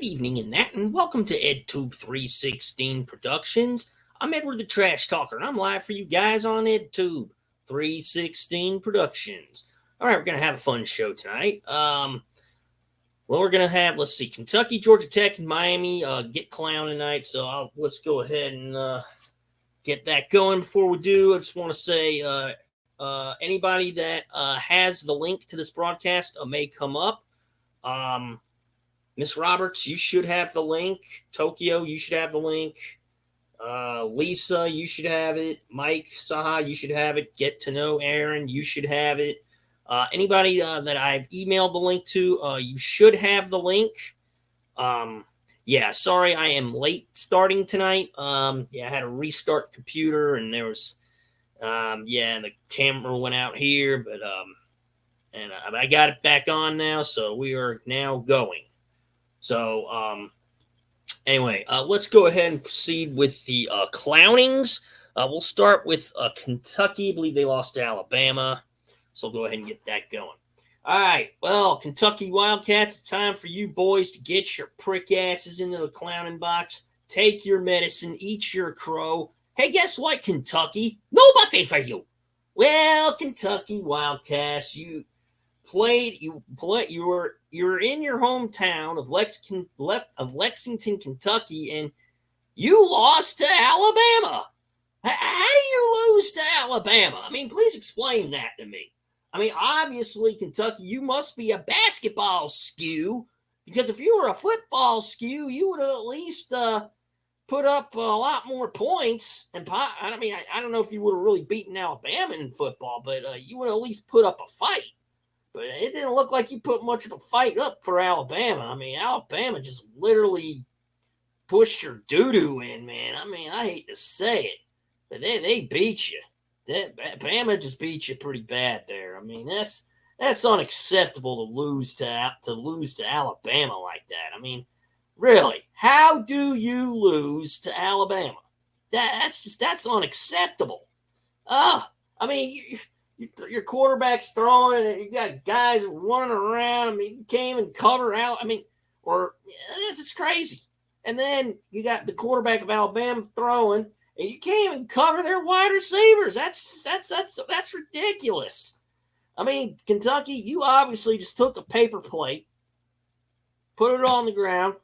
good evening in that, and welcome to EdTube 316 Productions. I'm Edward the Trash Talker, and I'm live for you guys on EdTube 316 Productions. All right, we're going to have a fun show tonight. We're going to have, let's see, Kentucky, Georgia Tech, and Miami get clown tonight, so let's go ahead and get that going. Before we do, I just want to say anybody that has the link to this broadcast may come up. Miss Roberts, you should have the link. Tokyo, you should have the link. Lisa, you should have it. Mike, Saha, you should have it. Get to know Aaron, you should have it. Anybody that I've emailed the link to, you should have the link. Yeah, sorry I am late starting tonight. I had to restart the computer, and there was, and the camera went out here, but I got it back on now, so we are now going. So, anyway, let's go ahead and proceed with the clownings. We'll start with Kentucky. I believe they lost to Alabama. So we'll go ahead and get that going. All right. Well, Kentucky Wildcats, it's time for you boys to get your prick asses into the clowning box. Take your medicine. Eat your crow. Hey, guess what, Kentucky? No buffet for you. Well, Kentucky Wildcats, you were in your hometown of Lexington, Kentucky, and you lost to Alabama. How do you lose to Alabama? I mean, please explain that to me. I mean, obviously, Kentucky, you must be a basketball skew, because if you were a football skew, you would have at least put up a lot more points. And I don't know if you would have really beaten Alabama in football, but you would have at least put up a fight. But it didn't look like you put much of a fight up for Alabama. I mean, Alabama just literally pushed your doo-doo in, man. I mean, I hate to say it, but they beat you. Bama just beat you pretty bad there. I mean, that's unacceptable to lose to Alabama like that. I mean, really, how do you lose to Alabama? That's unacceptable. I mean, your quarterback's throwing, and you got guys running around. I mean, you can't even cover out. I mean, it's just crazy. And then you got the quarterback of Alabama throwing, and you can't even cover their wide receivers. That's ridiculous. I mean, Kentucky, you obviously just took a paper plate, put it on the ground,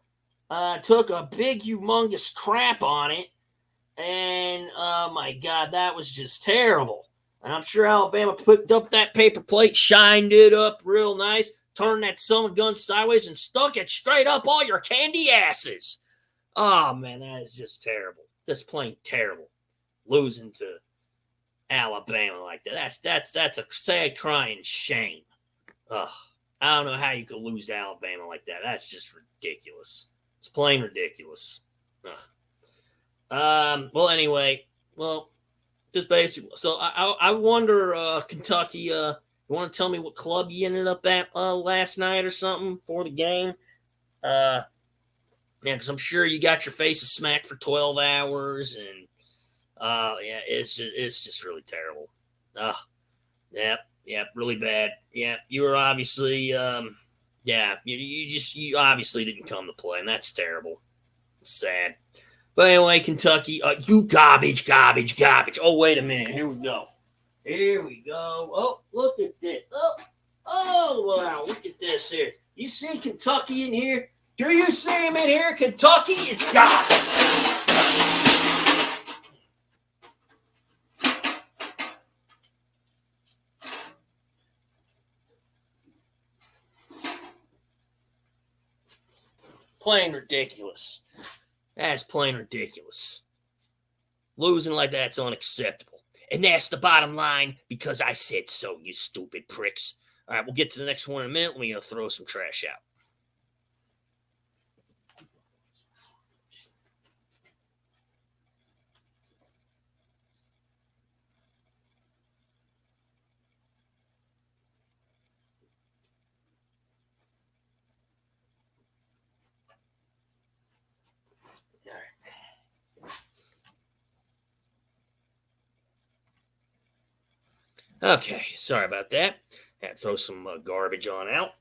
took a big, humongous crap on it, and oh my God, that was just terrible. And I'm sure Alabama picked up that paper plate, shined it up real nice, turned that son of a gun sideways, and stuck it straight up all your candy asses. Oh, man, that is just terrible. Just plain terrible. Losing to Alabama like that. That's a sad crying shame. Ugh. I don't know how you could lose to Alabama like that. That's just ridiculous. It's plain ridiculous. Ugh. Just basically, so I wonder, Kentucky, you want to tell me what club you ended up at last night or something for the game? Because I'm sure you got your faces smacked for 12 hours, and it's just really terrible. Really bad. Yeah, you were obviously, you obviously didn't come to play, and that's terrible. It's sad. But anyway, Kentucky, you garbage. Oh, wait a minute. Here we go. Oh, look at this. Oh, wow. Look at this here. You see Kentucky in here? Do you see him in here? Kentucky is garbage. Plain ridiculous. That's plain ridiculous. Losing like that's unacceptable. And that's the bottom line, because I said so, you stupid pricks. All right, we'll get to the next one in a minute. Let me throw some trash out. Okay, sorry about that. Had to throw some garbage on out.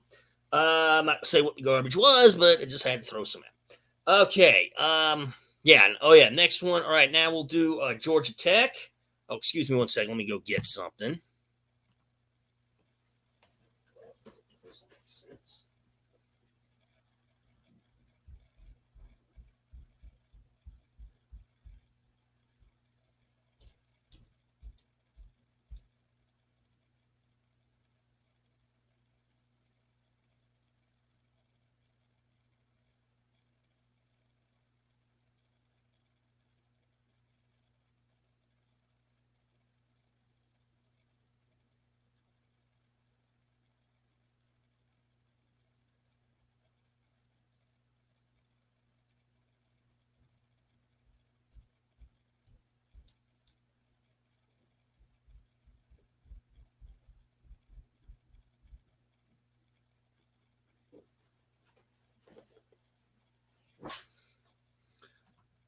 I'm not gonna say what the garbage was, but I just had to throw some out. Okay. Yeah. Oh yeah. Next one. All right. Now we'll do Georgia Tech. Oh, excuse me one second. Let me go get something.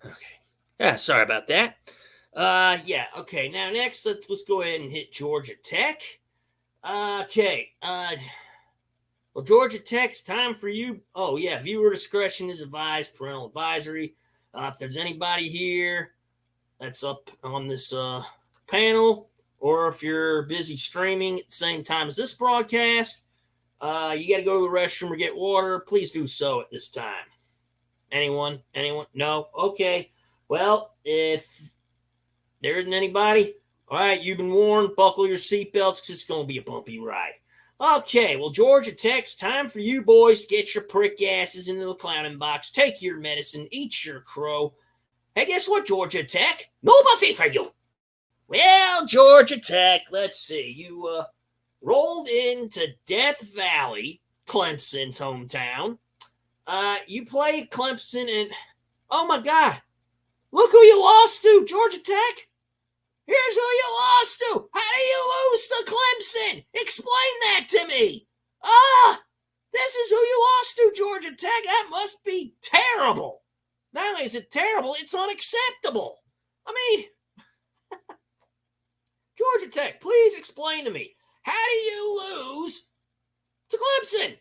Okay. Yeah, sorry about that. Yeah, okay. Now next let's go ahead and hit Georgia Tech. Okay. Well, Georgia Tech's time for you. Oh yeah, viewer discretion is advised, parental advisory. If there's anybody here that's up on this panel, or if you're busy streaming at the same time as this broadcast, you got to go to the restroom or get water, please do so at this time. Anyone? Anyone? No? Okay. Well, if there isn't anybody, all right, you've been warned. Buckle your seatbelts because it's going to be a bumpy ride. Okay, well, Georgia Tech's time for you boys to get your prick asses into the clowning box, take your medicine, eat your crow. Hey, guess what, Georgia Tech? No buffet for you. Well, Georgia Tech, let's see. You rolled into Death Valley, Clemson's hometown. You played Clemson, and oh my God, look who you lost to, Georgia Tech. Here's who you lost to. How do you lose to Clemson? Explain that to me. This is who you lost to, Georgia Tech. That must be terrible. Not only is it terrible, it's unacceptable. I mean, Georgia Tech, please explain to me. How do you lose to Clemson?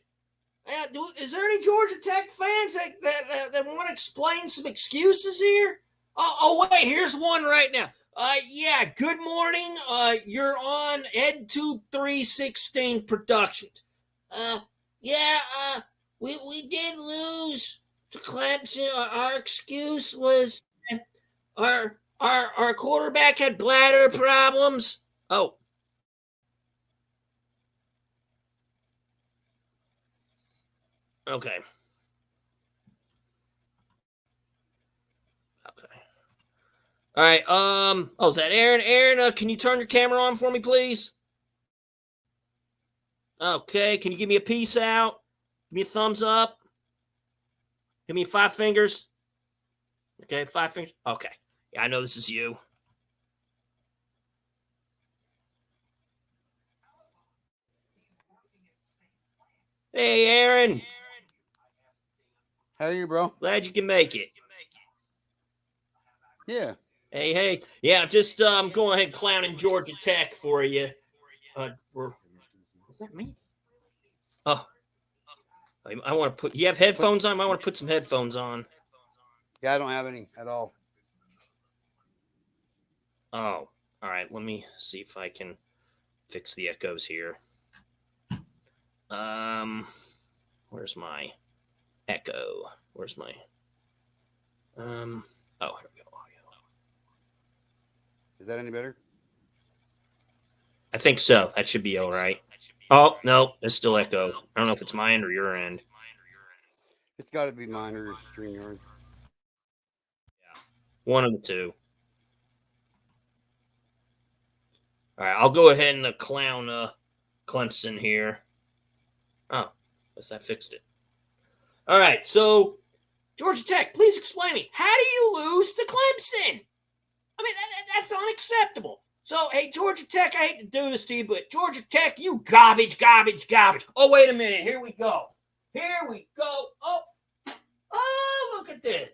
Is there any Georgia Tech fans that want to explain some excuses here? Oh, wait, here's one right now. Yeah, good morning. You're on EdTube 316 Productions. We did lose to Clemson. Our excuse was our quarterback had bladder problems. Oh. Okay. All right. Oh, is that Aaron? Aaron, can you turn your camera on for me, please? Okay. Can you give me a peace out? Give me a thumbs up. Give me 5 fingers. Okay, 5 fingers. Okay. Yeah, I know this is you. Hey, Aaron. How are you, bro? Glad you can make it. Yeah. Hey. Yeah, just going ahead clowning Georgia Tech for you. Was that me? Oh. I want to put. You have headphones on? I want to put some headphones on. Yeah, I don't have any at all. Oh, all right. Let me see if I can fix the echoes here. Where's my echo? Where's my oh, here we go. Is that any better? I think so. That should be all right. Oh, no, there's still echo. I don't know if it's my end or your end. It's got to be mine or StreamYard. Yeah, one of the two. All right, I'll go ahead and clown Clemson here. Oh, guess that fixed it. All right, so Georgia Tech, please explain me. How do you lose to Clemson? I mean, that's unacceptable. So, hey, Georgia Tech, I hate to do this to you, but Georgia Tech, you garbage. Oh, wait a minute. Here we go. Oh, look at this.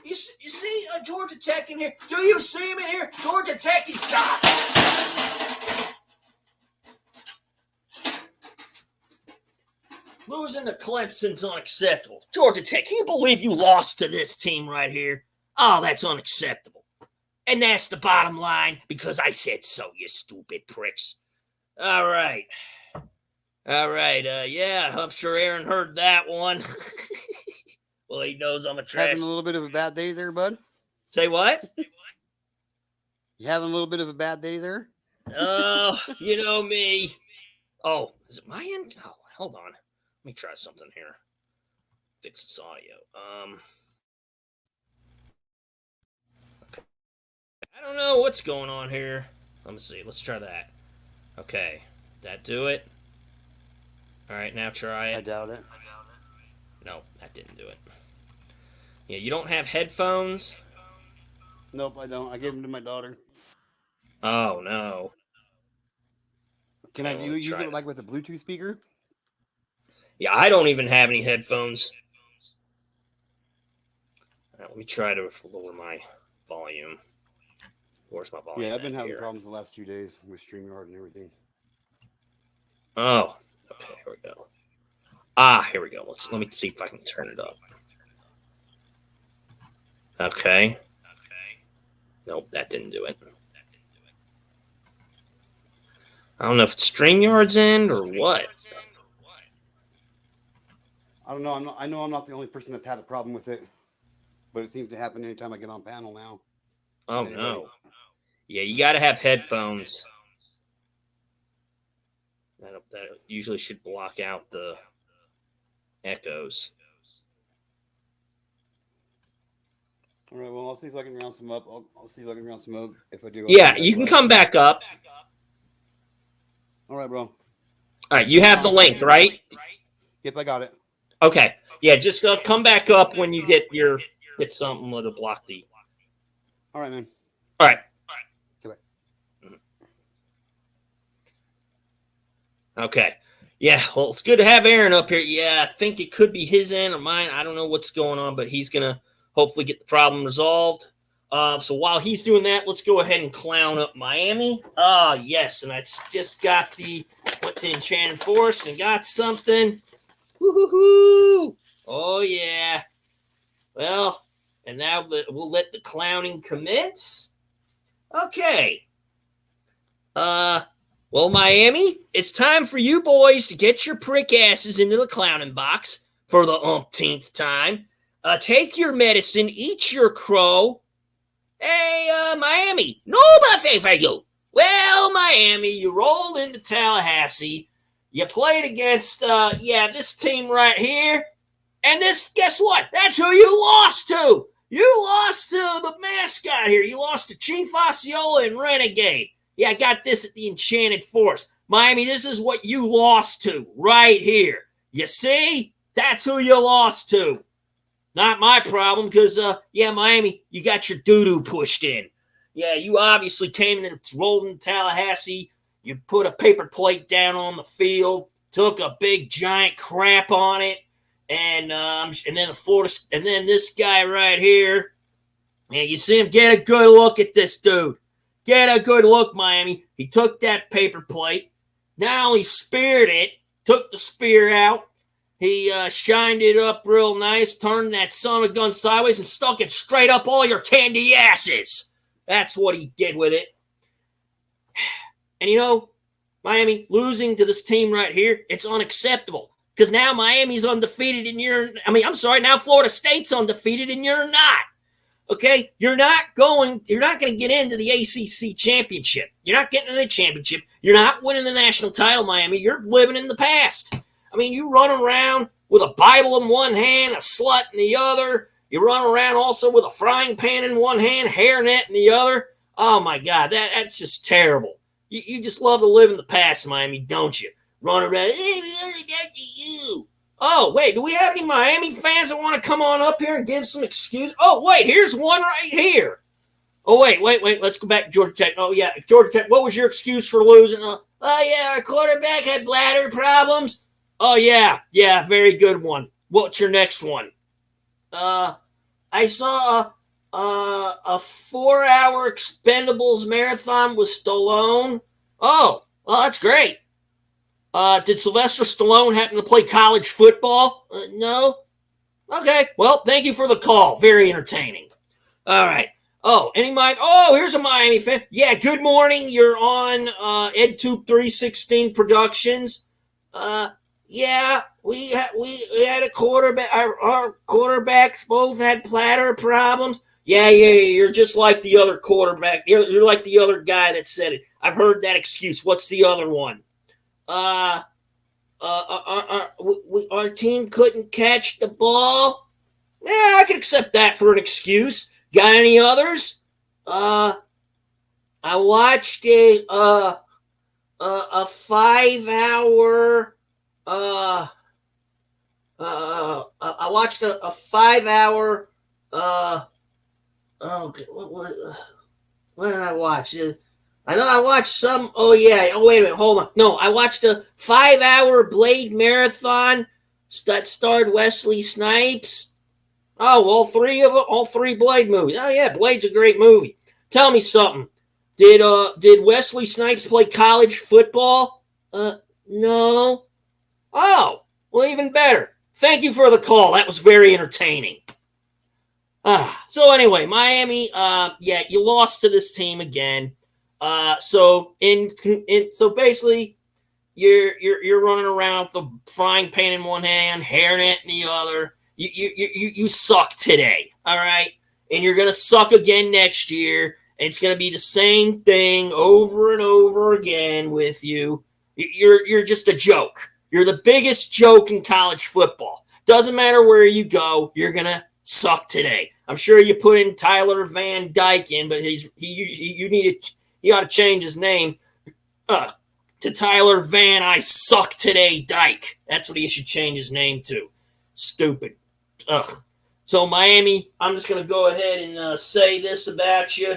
You see Georgia Tech in here? Do you see him in here? Georgia Tech is gone. Losing to Clemson's unacceptable. Georgia Tech, can you believe you lost to this team right here? Oh, that's unacceptable. And that's the bottom line because I said so, you stupid pricks. All right. Yeah, I'm sure Aaron heard that one. Well, he knows I'm a trash. Having a little bit of a bad day there, bud? Say what? You having a little bit of a bad day there? Oh, you know me. Oh, is it my end? Oh, hold on. Let me try something here. Fix this audio. Okay. I don't know what's going on here. Let me see. Let's try that. Okay. Did that do it? All right, now try it. I doubt it. No, that didn't do it. Yeah, you don't have headphones? Nope, I don't. I gave them to my daughter. Oh, no. Can Okay, I use it like with a Bluetooth speaker? Yeah, I don't even have any headphones. All right, let me try to lower my volume. Where's my volume? Yeah, I've been having here? problems the last 2 days with StreamYard and everything. Oh, okay, here we go. Ah, here we go. Let me see if I can turn it up. Okay. Nope, that didn't do it. I don't know if it's StreamYard's end or what. I don't know. I know I'm not the only person that's had a problem with it, but it seems to happen anytime I get on panel now. Oh, no. Yeah, you got to have headphones. That usually should block out the echoes. All right, well, I'll see if I can round some up. I'll see if I can round some up. If I do, Yeah, you can come back up. All right, bro. All right, you have the link, right? Yep, I got it. Okay. Yeah, just come back up when you get something to block the. All right, man. All right. Goodbye. Okay. Yeah, well, it's good to have Aaron up here. Yeah, I think it could be his end or mine. I don't know what's going on, but he's going to hopefully get the problem resolved. So while he's doing that, let's go ahead and clown up Miami. Yes, and I just got went to Enchanted Forest and got something. Woo-hoo-hoo! Oh, yeah. Well, and now we'll let the clowning commence. Okay. Well, Miami, it's time for you boys to get your prick asses into the clowning box for the umpteenth time. Take your medicine, eat your crow. Hey, Miami, no buffet for you. Well, Miami, you rolled into Tallahassee. You played against, this team right here. And guess what? That's who you lost to. You lost to the mascot here. You lost to Chief Osceola and Renegade. Yeah, I got this at the Enchanted Forest. Miami, this is what you lost to right here. You see? That's who you lost to. Not my problem because, Miami, you got your doo-doo pushed in. Yeah, you obviously came in and rolled in Tallahassee. You put a paper plate down on the field, took a big giant crap on it, and then this guy right here, and you see him. Get a good look at this dude. Get a good look, Miami. He took that paper plate. Not only speared it, took the spear out. He shined it up real nice, turned that son of a gun sideways, and stuck it straight up all your candy asses. That's what he did with it. And you know, Miami losing to this team right here, it's unacceptable. Because now Miami's undefeated and now Florida State's undefeated and you're not. Okay? You're not going to get into the ACC championship. You're not getting into the championship. You're not winning the national title, Miami. You're living in the past. I mean, you run around with a Bible in one hand, a slut in the other. You run around also with a frying pan in one hand, hairnet in the other. Oh, my God, that's just terrible. You just love to live in the past, Miami, don't you? Run around, you. Oh, wait, do we have any Miami fans that want to come on up here and give some excuse? Oh, wait, here's one right here. Oh, wait, let's go back to Georgia Tech. Oh, yeah, Georgia Tech, what was your excuse for losing? Our quarterback had bladder problems. Oh, yeah, very good one. What's your next one? I saw a 4-hour Expendables marathon with Stallone. Oh, well, that's great. Did Sylvester Stallone happen to play college football? No. Okay. Well, thank you for the call. Very entertaining. All right. Oh, here's a Miami fan. Yeah, good morning. You're on EdTube 316 Productions. Yeah, we had a quarterback. Our quarterbacks both had platter problems. Yeah. You're just like the other quarterback. You're like the other guy that said it. I've heard that excuse. What's the other one? Our team couldn't catch the ball. Yeah, I can accept that for an excuse. Got any others? I watched a 5 hour I watched a 5 hour what did I watch? I know I watched some. Oh yeah. Oh wait a minute. Hold on. No, I watched a 5 hour Blade marathon that starred Wesley Snipes. Oh, all three Blade movies. Oh yeah, Blade's a great movie. Tell me something. Did Wesley Snipes play college football? No. Oh, well, even better. Thank you for the call. That was very entertaining. So anyway, Miami. Yeah, you lost to this team again. So basically, you're running around with the frying pan in one hand, hairnet in the other. You suck today, all right? And you're gonna suck again next year. And it's gonna be the same thing over and over again with you. You're just a joke. You're the biggest joke in college football. Doesn't matter where you go, you're gonna suck today. I'm sure you put in Tyler Van Dyke in, but he ought to change his name to Tyler Van I Suck Today Dyke. That's what he should change his name to. Stupid. Ugh. So Miami, I'm just gonna go ahead and say this about you.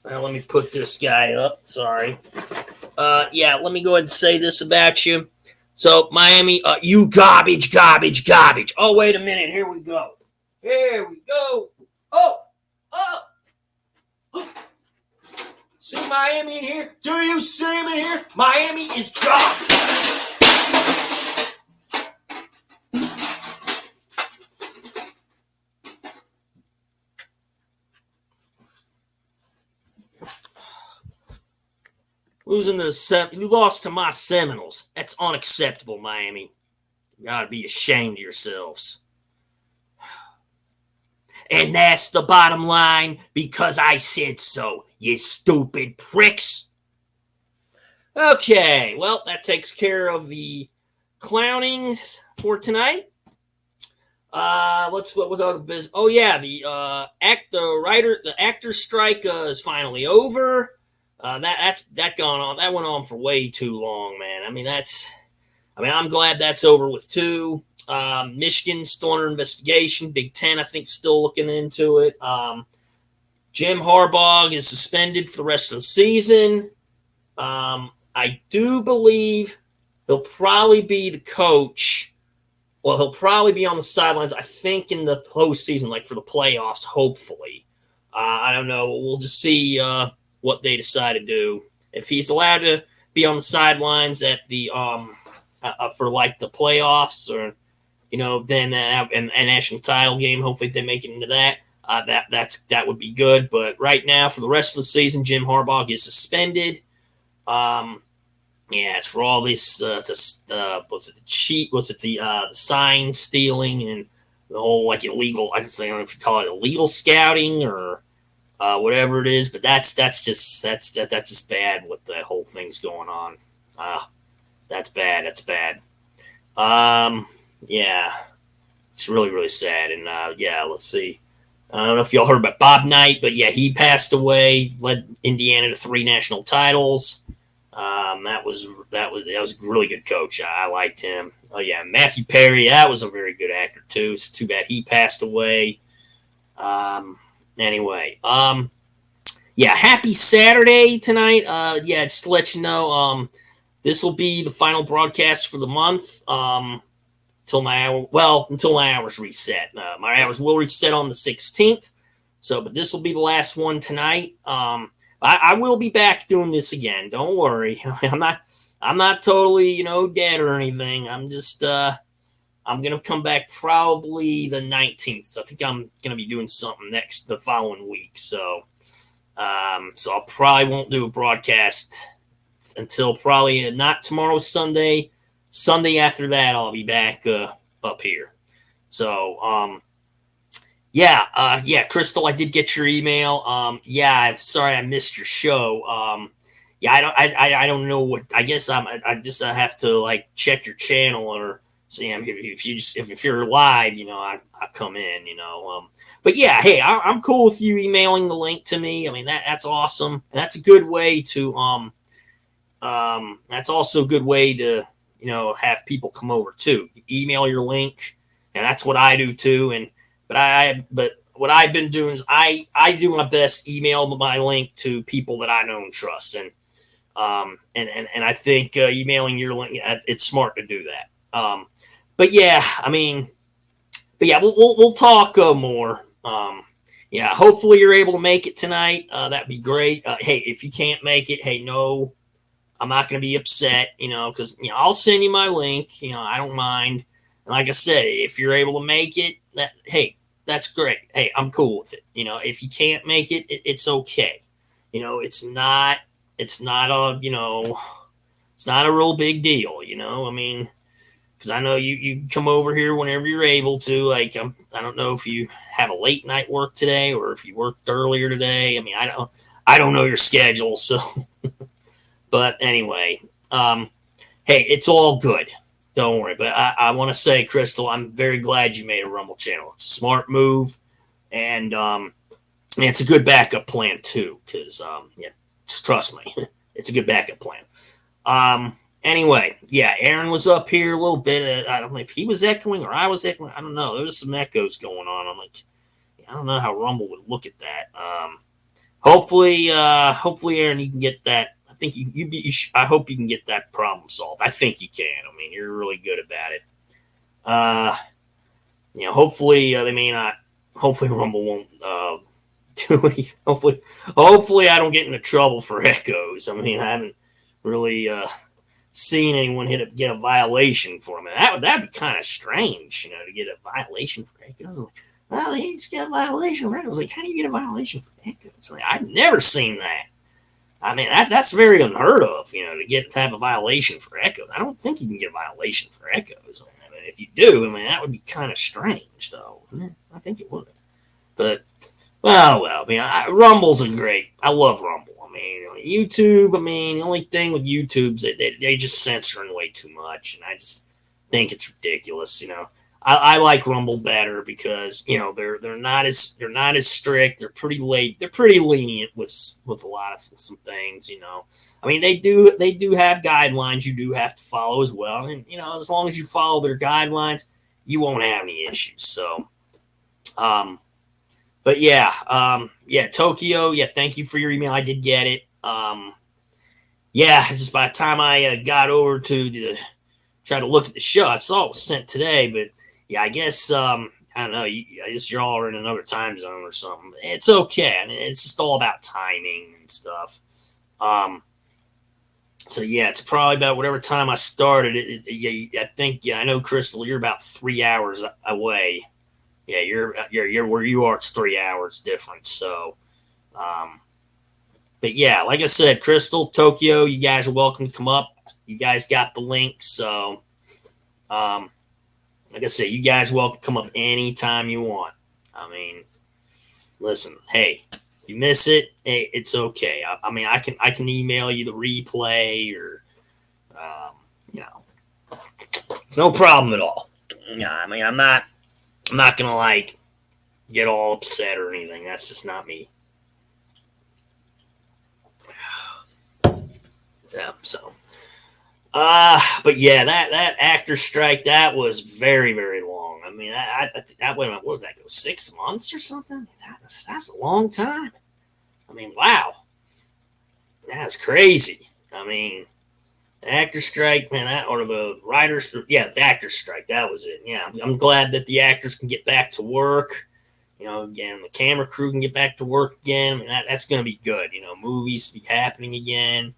Well, let me put this guy up. Sorry. Yeah, let me go ahead and say this about you. So Miami, you garbage. Oh, wait a minute. Here we go. Oh. See Miami in here? Do you see him in here? Miami is garbage. You lost to my Seminoles. That's unacceptable, Miami. You gotta be ashamed of yourselves. And that's the bottom line because I said so, you stupid pricks. Okay, well, that takes care of the clowning for tonight. What was other business? Oh yeah, the actor strike is finally over. That gone on. That went on for way too long, man. I'm glad that's over with too. Michigan's still under investigation. Big Ten, I think, still looking into it. Jim Harbaugh is suspended for the rest of the season. I do believe he'll probably be the coach. Well, he'll probably be on the sidelines, I think, in the postseason, like for the playoffs, hopefully. I don't know. We'll just see what they decide to do. If he's allowed to be on the sidelines at the for like the playoffs, or then a national title game, hopefully they make it into that. That would be good. But right now, for the rest of the season, Jim Harbaugh is suspended. Yeah, it's for all this the sign stealing and the whole like illegal. I don't know if you call it illegal scouting or whatever it is, but that's just bad. What the whole thing's going on. That's bad. Yeah, it's really, really sad. And yeah, let's see. I don't know if y'all heard about Bob Knight, but yeah, he passed away. Led Indiana to 3 national titles. That was a really good coach. I liked him. Oh yeah, Matthew Perry. That was a very good actor too. It's too bad he passed away. Anyway, yeah, happy Saturday tonight. Yeah, just to let you know, this will be the final broadcast for the month. Until my hours reset. My hours will reset on the 16th. But this will be the last one tonight. I will be back doing this again. Don't worry. I'm not totally, dead or anything. I'm just I'm gonna come back probably the 19th. So I think I'm gonna be doing something the following week. So so I probably won't do a broadcast until probably not tomorrow, Sunday. Sunday after that, I'll be back up here. So yeah, Crystal, I did get your email. Yeah, I'm sorry I missed your show. Yeah, I don't know what. I guess I have to like check your channel or see if you're live, I come in, But yeah, hey, I'm cool with you emailing the link to me. I mean that's awesome, and that's a good way to that's also a good way to have people come over too. You email your link, and that's what I do too. But what I've been doing is I do my best email my link to people that I know and trust, and I think emailing your link, it's smart to do that. But yeah, we'll talk more. Yeah, hopefully you're able to make it tonight. That'd be great. Hey, if you can't make it, hey, no, I'm not going to be upset, because I'll send you my link. I don't mind. And like I said, if you're able to make it, hey, that's great. Hey, I'm cool with it. If you can't make it, it's okay. It's not a it's not a real big deal. Because I know you come over here whenever you're able to. Like I don't know if you have a late night work today or if you worked earlier today. I don't know your schedule, so. But anyway, hey, it's all good. Don't worry. But I want to say, Crystal, I'm very glad you made a Rumble channel. It's a smart move, and it's a good backup plan too. Because yeah, just trust me, it's a good backup plan. Anyway, yeah, Aaron was up here a little bit. I don't know if he was echoing or I was echoing. I don't know. There was some echoes going on. I'm like, I don't know how Rumble would look at that. Hopefully, Aaron, you can get that. I think I hope you can get that problem solved. I think you can. You're really good about it. Hopefully they may not. Hopefully Rumble won't do anything. Hopefully I don't get into trouble for echoes. I haven't really seen anyone get a violation for them. That'd be kind of strange, to get a violation for echoes. Well, he just got a violation for echoes. Like, how do you get a violation for echoes? I've never seen that. That's very unheard of, to have a violation for echoes. I don't think you can get a violation for echoes. If you do, that would be kind of strange, though. I think it would. But, well, Rumble's a great. I love Rumble. YouTube. The only thing with YouTube is they just censoring way too much, and I just think it's ridiculous. I like Rumble better because they're not as strict. They're pretty late. They're pretty lenient with a lot of some things. They do have guidelines you do have to follow as well. And as long as you follow their guidelines, you won't have any issues. So, but yeah, Tokyo. Yeah, thank you for your email. I did get it. Yeah, just by the time I got over to try to look at the show, I saw it was sent today, but. Yeah, I guess I don't know. I guess you're all in another time zone or something. It's okay. It's just all about timing and stuff. So yeah, it's probably about whatever time I started it. I think I know, Crystal. You're about 3 hours away. Yeah, you're where you are. It's 3 hours difference. So, but yeah, like I said, Crystal, Tokyo, you guys are welcome to come up. You guys got the link, so. Like I said, you guys welcome to come up anytime you want. Listen, hey, you miss it, hey, it's okay. I can email you the replay or, it's no problem at all. Yeah, I'm not gonna get all upset or anything. That's just not me. Yeah, so. But yeah, that actor strike, that was very, very long. That went, what did that go, 6 months or something? That's a long time. Wow. That's crazy. The actor strike, man, or the writers, yeah, the actor strike, that was it. Yeah, I'm glad that the actors can get back to work. Again, the camera crew can get back to work again. I mean, that's going to be good. Movies be happening again.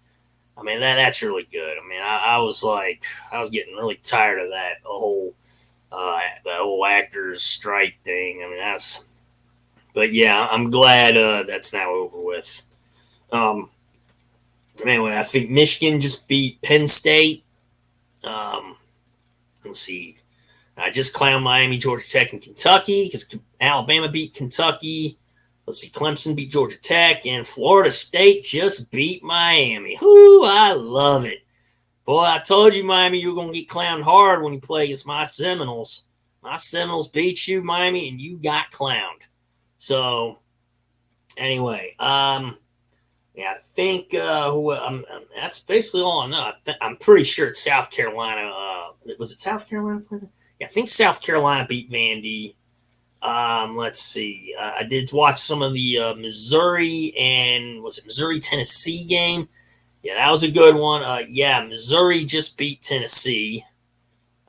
I mean, that's really good. I mean, I was getting really tired of that whole actors strike thing. I mean, but yeah, I'm glad that's now over with. Anyway, I think Michigan just beat Penn State. Let's see. I just clowned Miami, Georgia Tech, and Kentucky because Alabama beat Kentucky. Let's see. Clemson beat Georgia Tech, and Florida State just beat Miami. Whoo, I love it. Boy, I told you, Miami, you were going to get clowned hard when you play against my Seminoles. My Seminoles beat you, Miami, and you got clowned. So, anyway, yeah, I think that's basically all I know. I'm pretty sure it's South Carolina. Was it South Carolina? Yeah, I think South Carolina beat Vandy. Let's see. I did watch some of the Missouri and was it Missouri Tennessee game? Yeah, that was a good one. Yeah, Missouri just beat Tennessee.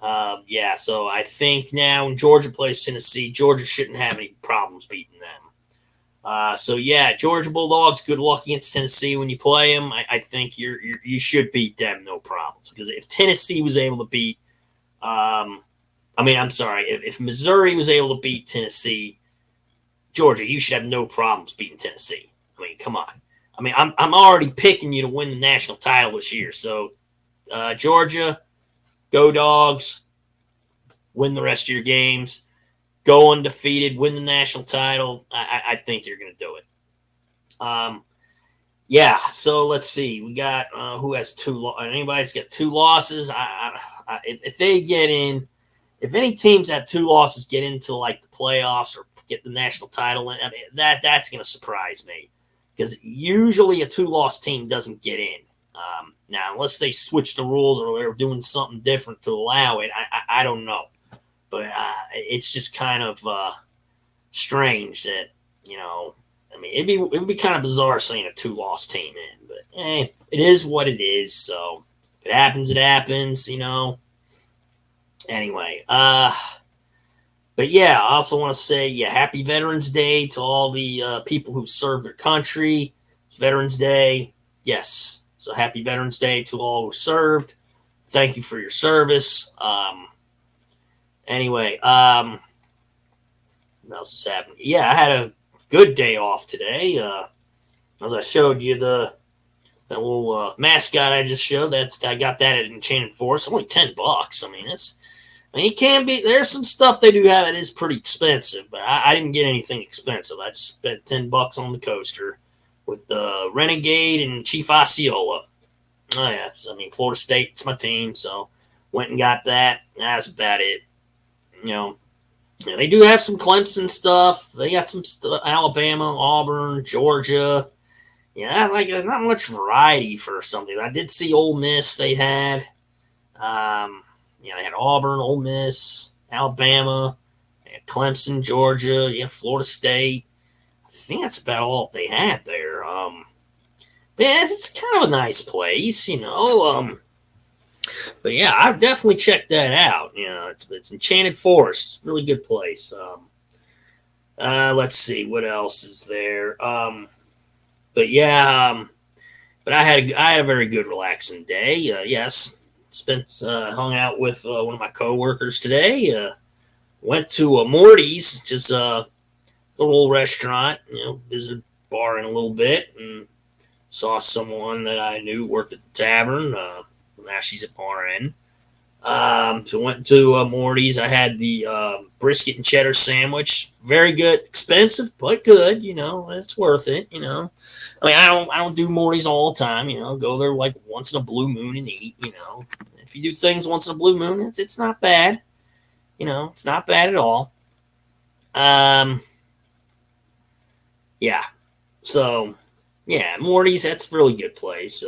Yeah, so I think now when Georgia plays Tennessee, Georgia shouldn't have any problems beating them. So yeah, Georgia Bulldogs, good luck against Tennessee when you play them. I think you should beat them, no problems. Because if Tennessee was able to beat, I'm sorry, if Missouri was able to beat Tennessee, Georgia, you should have no problems beating Tennessee. I mean, come on. I mean, I'm already picking you to win the national title this year. So Georgia, go Dogs, win the rest of your games. Go undefeated, win the national title. I think you're going to do it. Yeah, so let's see. We got who has anybody's got 2 losses. If they get in, if any teams have 2 losses get into like the playoffs or get the national title, I mean, that's going to surprise me because usually a 2-loss team doesn't get in. Now, unless they switch the rules or they're doing something different to allow it, I don't know. But it's just kind of strange that, I mean, it'd be kind of bizarre seeing a 2-loss team in. But it is what it is. So if it happens, it happens, Anyway, but yeah, I also want to say, yeah, happy Veterans Day to all the people who served their country. It's Veterans Day. Yes. So happy Veterans Day to all who served. Thank you for your service. Anyway, what else is happening? Yeah, I had a good day off today. As I showed you that little mascot I just showed, I got that at Enchanted Forest. Only $10. I mean, it can be. There's some stuff they do have that is pretty expensive, but I didn't get anything expensive. I just spent $10 on the coaster with the Renegade and Chief Osceola. Oh yeah, so, I mean, Florida State's my team, so went and got that. That's about it. They do have some Clemson stuff. They got some Alabama, Auburn, Georgia. Yeah, not much variety for something. I did see Ole Miss. They had, they had Auburn, Ole Miss, Alabama, they had Clemson, Georgia, Florida State. I think that's about all they had there. But yeah, it's kind of a nice place, But yeah, I've definitely checked that out. It's Enchanted Forest. It's a really good place. Let's see what else is there. But yeah, but I had a very good relaxing day. Yes, hung out with one of my coworkers today. Went to Morty's, just a little restaurant. Visited the bar in a little bit and saw someone that I knew worked at the tavern. Now she's at Bar N. So went to Morty's. I had the brisket and cheddar sandwich. Very good, expensive but good. It's worth it. I mean, I don't do Morty's all the time. Go there like once in a blue moon and eat. If you do things once in a blue moon, it's not bad. It's not bad at all. Yeah. So yeah, Morty's. That's a really good place.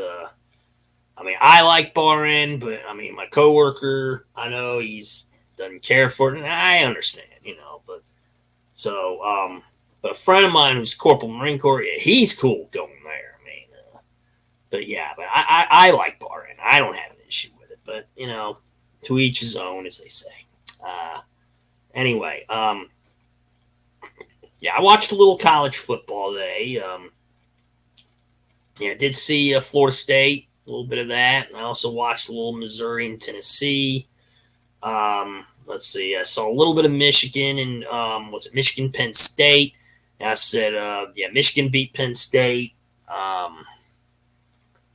I mean, I like Bar N, but I mean, my coworker, I know he's doesn't care for it, and I understand, But so, but a friend of mine who's Corporal Marine Corps, yeah, he's cool going there. I mean, but yeah, but I like Bar N. I don't have an issue with it, but to each his own, as they say. Anyway, Yeah, I watched a little college football today. Yeah, I did see Florida State, a little bit of that. I also watched a little Missouri and Tennessee. Let's see, I saw a little bit of Michigan and what's it, Michigan Penn State. And I said, yeah, Michigan beat Penn State.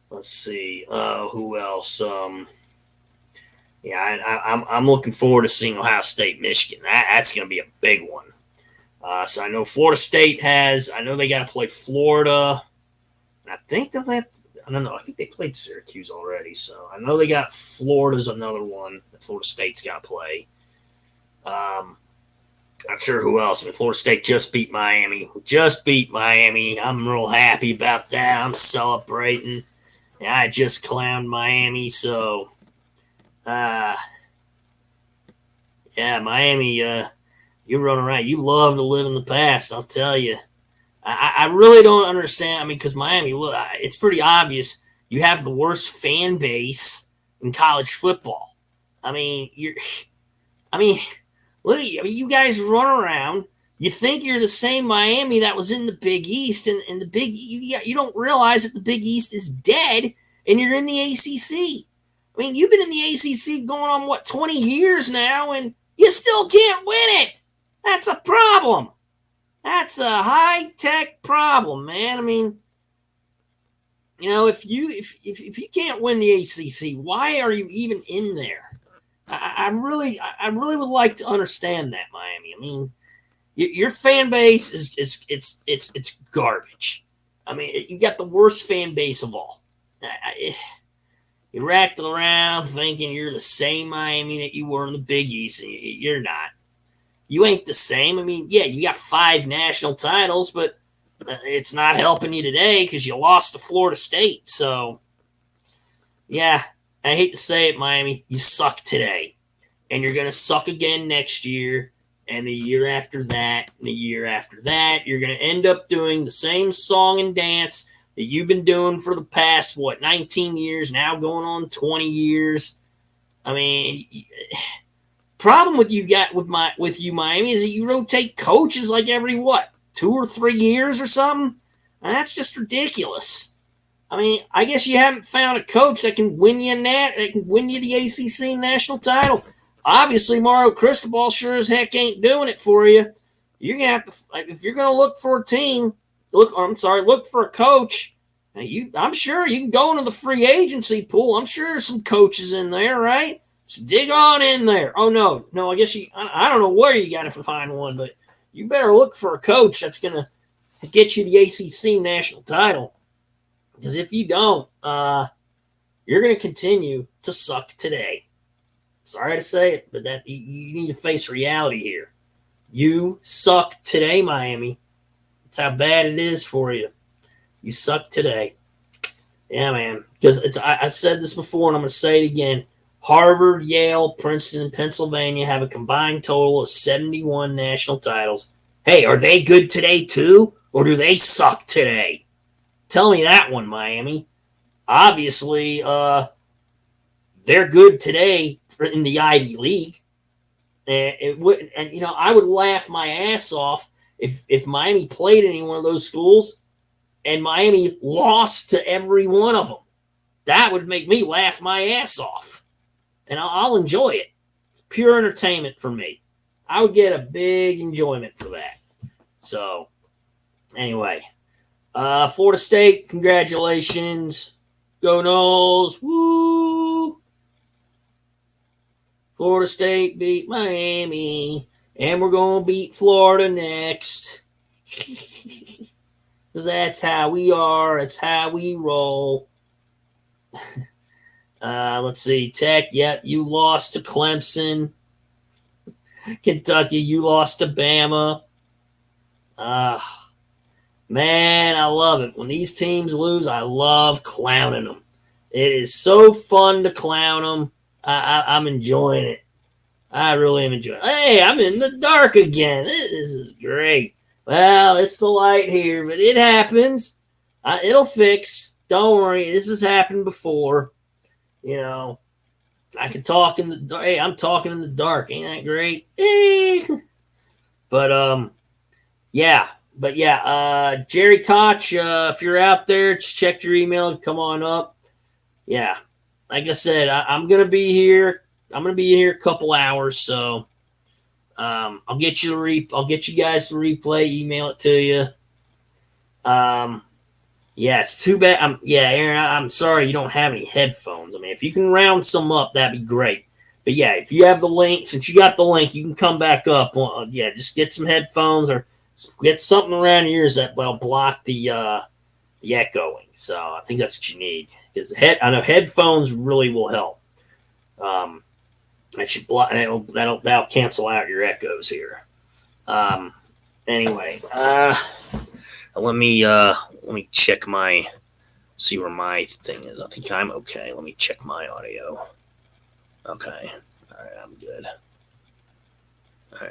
Let's see, who else? Yeah, I'm looking forward to seeing Ohio State, Michigan. That's going to be a big one. So I know Florida State has. I know they got to play Florida. And I think they'll have. I don't know. I think they played Syracuse already. So I know they got Florida's another one that Florida State's got to play. Not sure who else. I mean, Florida State just beat Miami. I'm real happy about that. I'm celebrating. And I just clowned Miami, so yeah, Miami, you're running around. You love to live in the past, I'll tell you. I really don't understand. I mean, because Miami, look, it's pretty obvious you have the worst fan base in college football. I mean, look, you guys run around. You think you're the same Miami that was in the Big East, and the Big you don't realize that the Big East is dead, and you're in the ACC. I mean, you've been in the ACC going on 20 years now, and you still can't win it. That's a problem. That's a high-tech problem, man. I mean, if you can't win the ACC, why are you even in there? I really would like to understand that, Miami. I mean, your fan base it's garbage. I mean, you got the worst fan base of all. You racked around thinking you're the same Miami that you were in the Big East, and you're not. You ain't the same. I mean, yeah, you got 5 national titles, but it's not helping you today because you lost to Florida State. So, yeah, I hate to say it, Miami, you suck today. And you're going to suck again next year, and the year after that, and the year after that. You're going to end up doing the same song and dance that you've been doing for the past, 19 years, now going on 20 years. I mean, problem with you Miami is that you rotate coaches like every 2 or 3 years or something. And that's just ridiculous. I mean, I guess you haven't found a coach that can win you the ACC national title. Obviously, Mario Cristobal sure as heck ain't doing it for you. You're gonna have to, if you're gonna look for a team, look for a coach. I'm sure you can go into the free agency pool. I'm sure there's some coaches in there, right? Just dig on in there. Oh no, I guess I don't know where you got to find one, but you better look for a coach that's gonna get you the ACC national title. Because if you don't, you're gonna continue to suck today. Sorry to say it, but that you need to face reality here. You suck today, Miami. That's how bad it is for you. You suck today. Yeah, man. Because I said this before, and I'm going to say it again. Harvard, Yale, Princeton, and Pennsylvania have a combined total of 71 national titles. Hey, are they good today too? Or do they suck today? Tell me that one, Miami. Obviously, they're good today in the Ivy League. And I would laugh my ass off if Miami played any one of those schools and Miami lost to every one of them. That would make me laugh my ass off. And I'll enjoy it. It's pure entertainment for me. I would get a big enjoyment for that. So, anyway. Florida State, congratulations. Go Noles. Woo! Florida State beat Miami. And we're going to beat Florida next. Because that's how we are. It's how we roll. Let's see. Tech, yep, you lost to Clemson. Kentucky, you lost to Bama. Man, I love it. When these teams lose, I love clowning them. It is so fun to clown them. I'm enjoying it. I really am enjoying it. Hey, I'm in the dark again. This is great. Well, it's the light here, but it happens. It'll fix. Don't worry. This has happened before. I can talk in the. Hey, I'm talking in the dark. Ain't that great? But yeah, but yeah, Jerry Koch, if you're out there, just check your email. Come on up. Yeah, like I said, I'm gonna be here. I'm gonna be here a couple hours, so I'll get you I'll get you guys the replay. Email it to you. Yeah, it's too bad. Yeah, Aaron, I'm sorry you don't have any headphones. I mean, if you can round some up, that'd be great. But yeah, if you have the link, since you got the link, you can come back up. Yeah, just get some headphones or get something around your ears that will block the echoing. So I think that's what you need because I know headphones really will help. That should block. That'll cancel out your echoes here. Anyway, let me check see where my thing is. I think I'm okay. Let me check my audio. Okay. All right, I'm good. All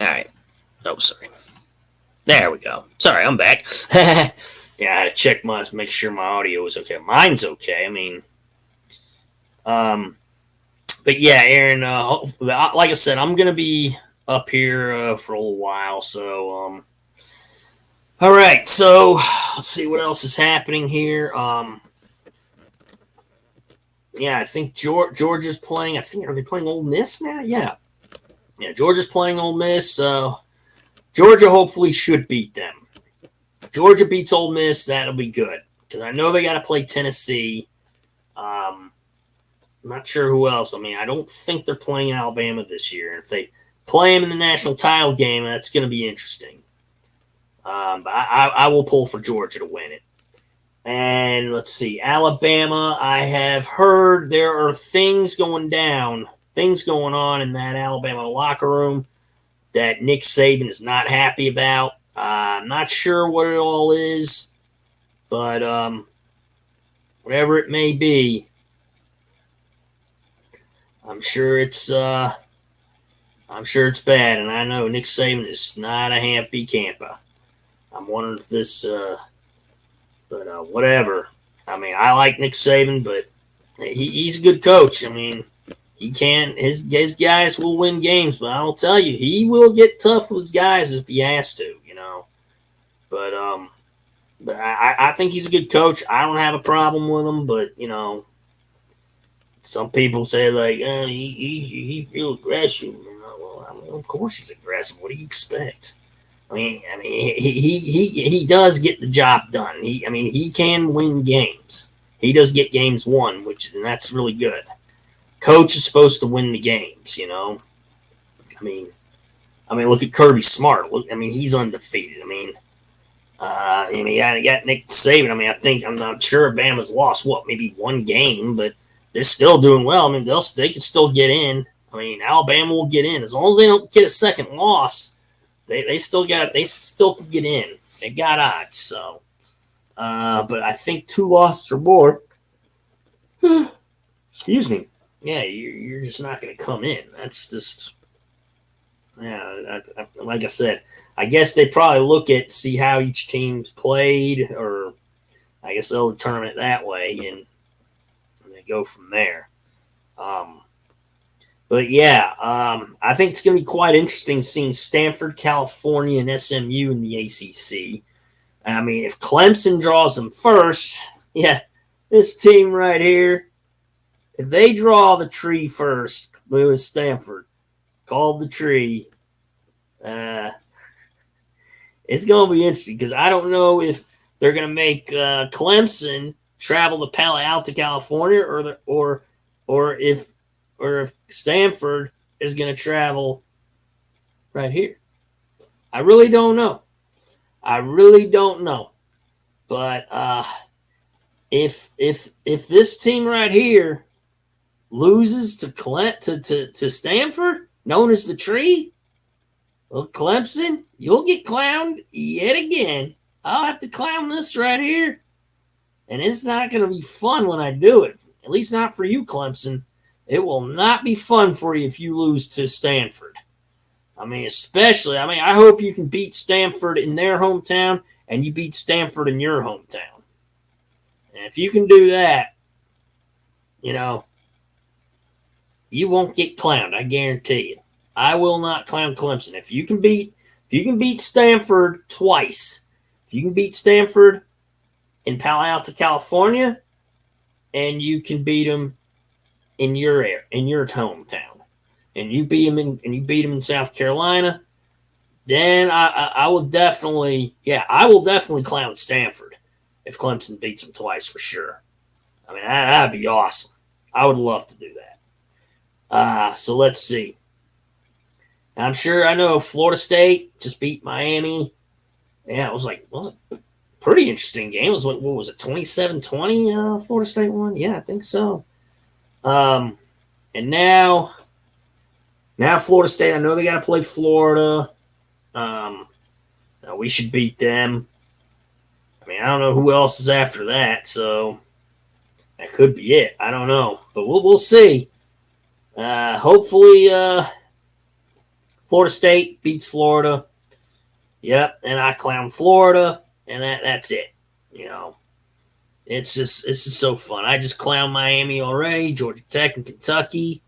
right. Oh, sorry. There we go. Sorry, I'm back. Yeah, I had to check make sure my audio was okay. Mine's okay. I mean, but yeah, Aaron, like I said, I'm gonna be up here for a little while, so all right, so let's see what else is happening here. Yeah, I think Georgia's playing. I think are they playing Ole Miss now? Yeah, Georgia's playing Ole Miss. Georgia hopefully should beat them. If Georgia beats Ole Miss, that'll be good because I know they got to play Tennessee. I'm not sure who else. I mean, I don't think they're playing Alabama this year. If they play them in the national title game, that's going to be interesting. But I will pull for Georgia to win it. And let's see, Alabama, I have heard there are things going on in that Alabama locker room that Nick Saban is not happy about. I'm not sure what it all is, but whatever it may be, I'm sure it's bad, and I know Nick Saban is not a happy camper. I'm wondering if this, but whatever. I mean, I like Nick Saban, but he's a good coach. I mean, he can. His guys will win games, but I'll tell you, he will get tough with his guys if he has to, you know. But I think he's a good coach. I don't have a problem with him, but you know, some people say like, he's real aggressive. Well, I mean, of course he's aggressive. What do you expect? I mean, he does get the job done. He can win games. He does get games won, and that's really good. Coach is supposed to win the games, you know. I mean, look at Kirby Smart. He's undefeated. You got Nick Saban. I'm not sure Bama's lost maybe one game, but they're still doing well. They can still get in. Alabama will get in as long as they don't get a second loss. They still can get in. They got odds. So, but I think 2 losses or more. Excuse me. Yeah, you're just not going to come in. That's just, like I said, I guess they probably see how each team's played, or I guess they'll determine it that way, and they go from there. But yeah, I think it's going to be quite interesting seeing Stanford, California, and SMU in the ACC. If Clemson draws them first, this team right here, if they draw the tree first, Lewis Stanford, called the tree, it's going to be interesting because I don't know if they're going to make Clemson travel to Palo Alto, California, or if Stanford is going to travel right here. I really don't know. But if this team right here loses to Stanford, known as the tree, well, Clemson, you'll get clowned yet again. I'll have to clown this right here. And it's not going to be fun when I do it. At least not for you, Clemson. It will not be fun for you if you lose to Stanford. Especially, I hope you can beat Stanford in their hometown and you beat Stanford in your hometown. And if you can do that, you won't get clowned. I guarantee you. I will not clown Clemson. If you if you can beat Stanford twice, if you can beat Stanford in Palo Alto, California, and you can beat them in your hometown, and you beat them in South Carolina, then I will definitely clown Stanford if Clemson beats them twice for sure. I mean, that'd be awesome. I would love to do that. So let's see. I know Florida State just beat Miami. Yeah, it was a pretty interesting game. It was what was it, 27-20 Florida State won? Yeah, I think so. And now Florida State, I know they got to play Florida. We should beat them. I mean, I don't know who else is after that, so that could be it. I don't know, but we'll see. Hopefully, Florida State beats Florida. Yep, and I clown Florida, and that's it. You know, it's just so fun. I just clown Miami already, Georgia Tech and Kentucky.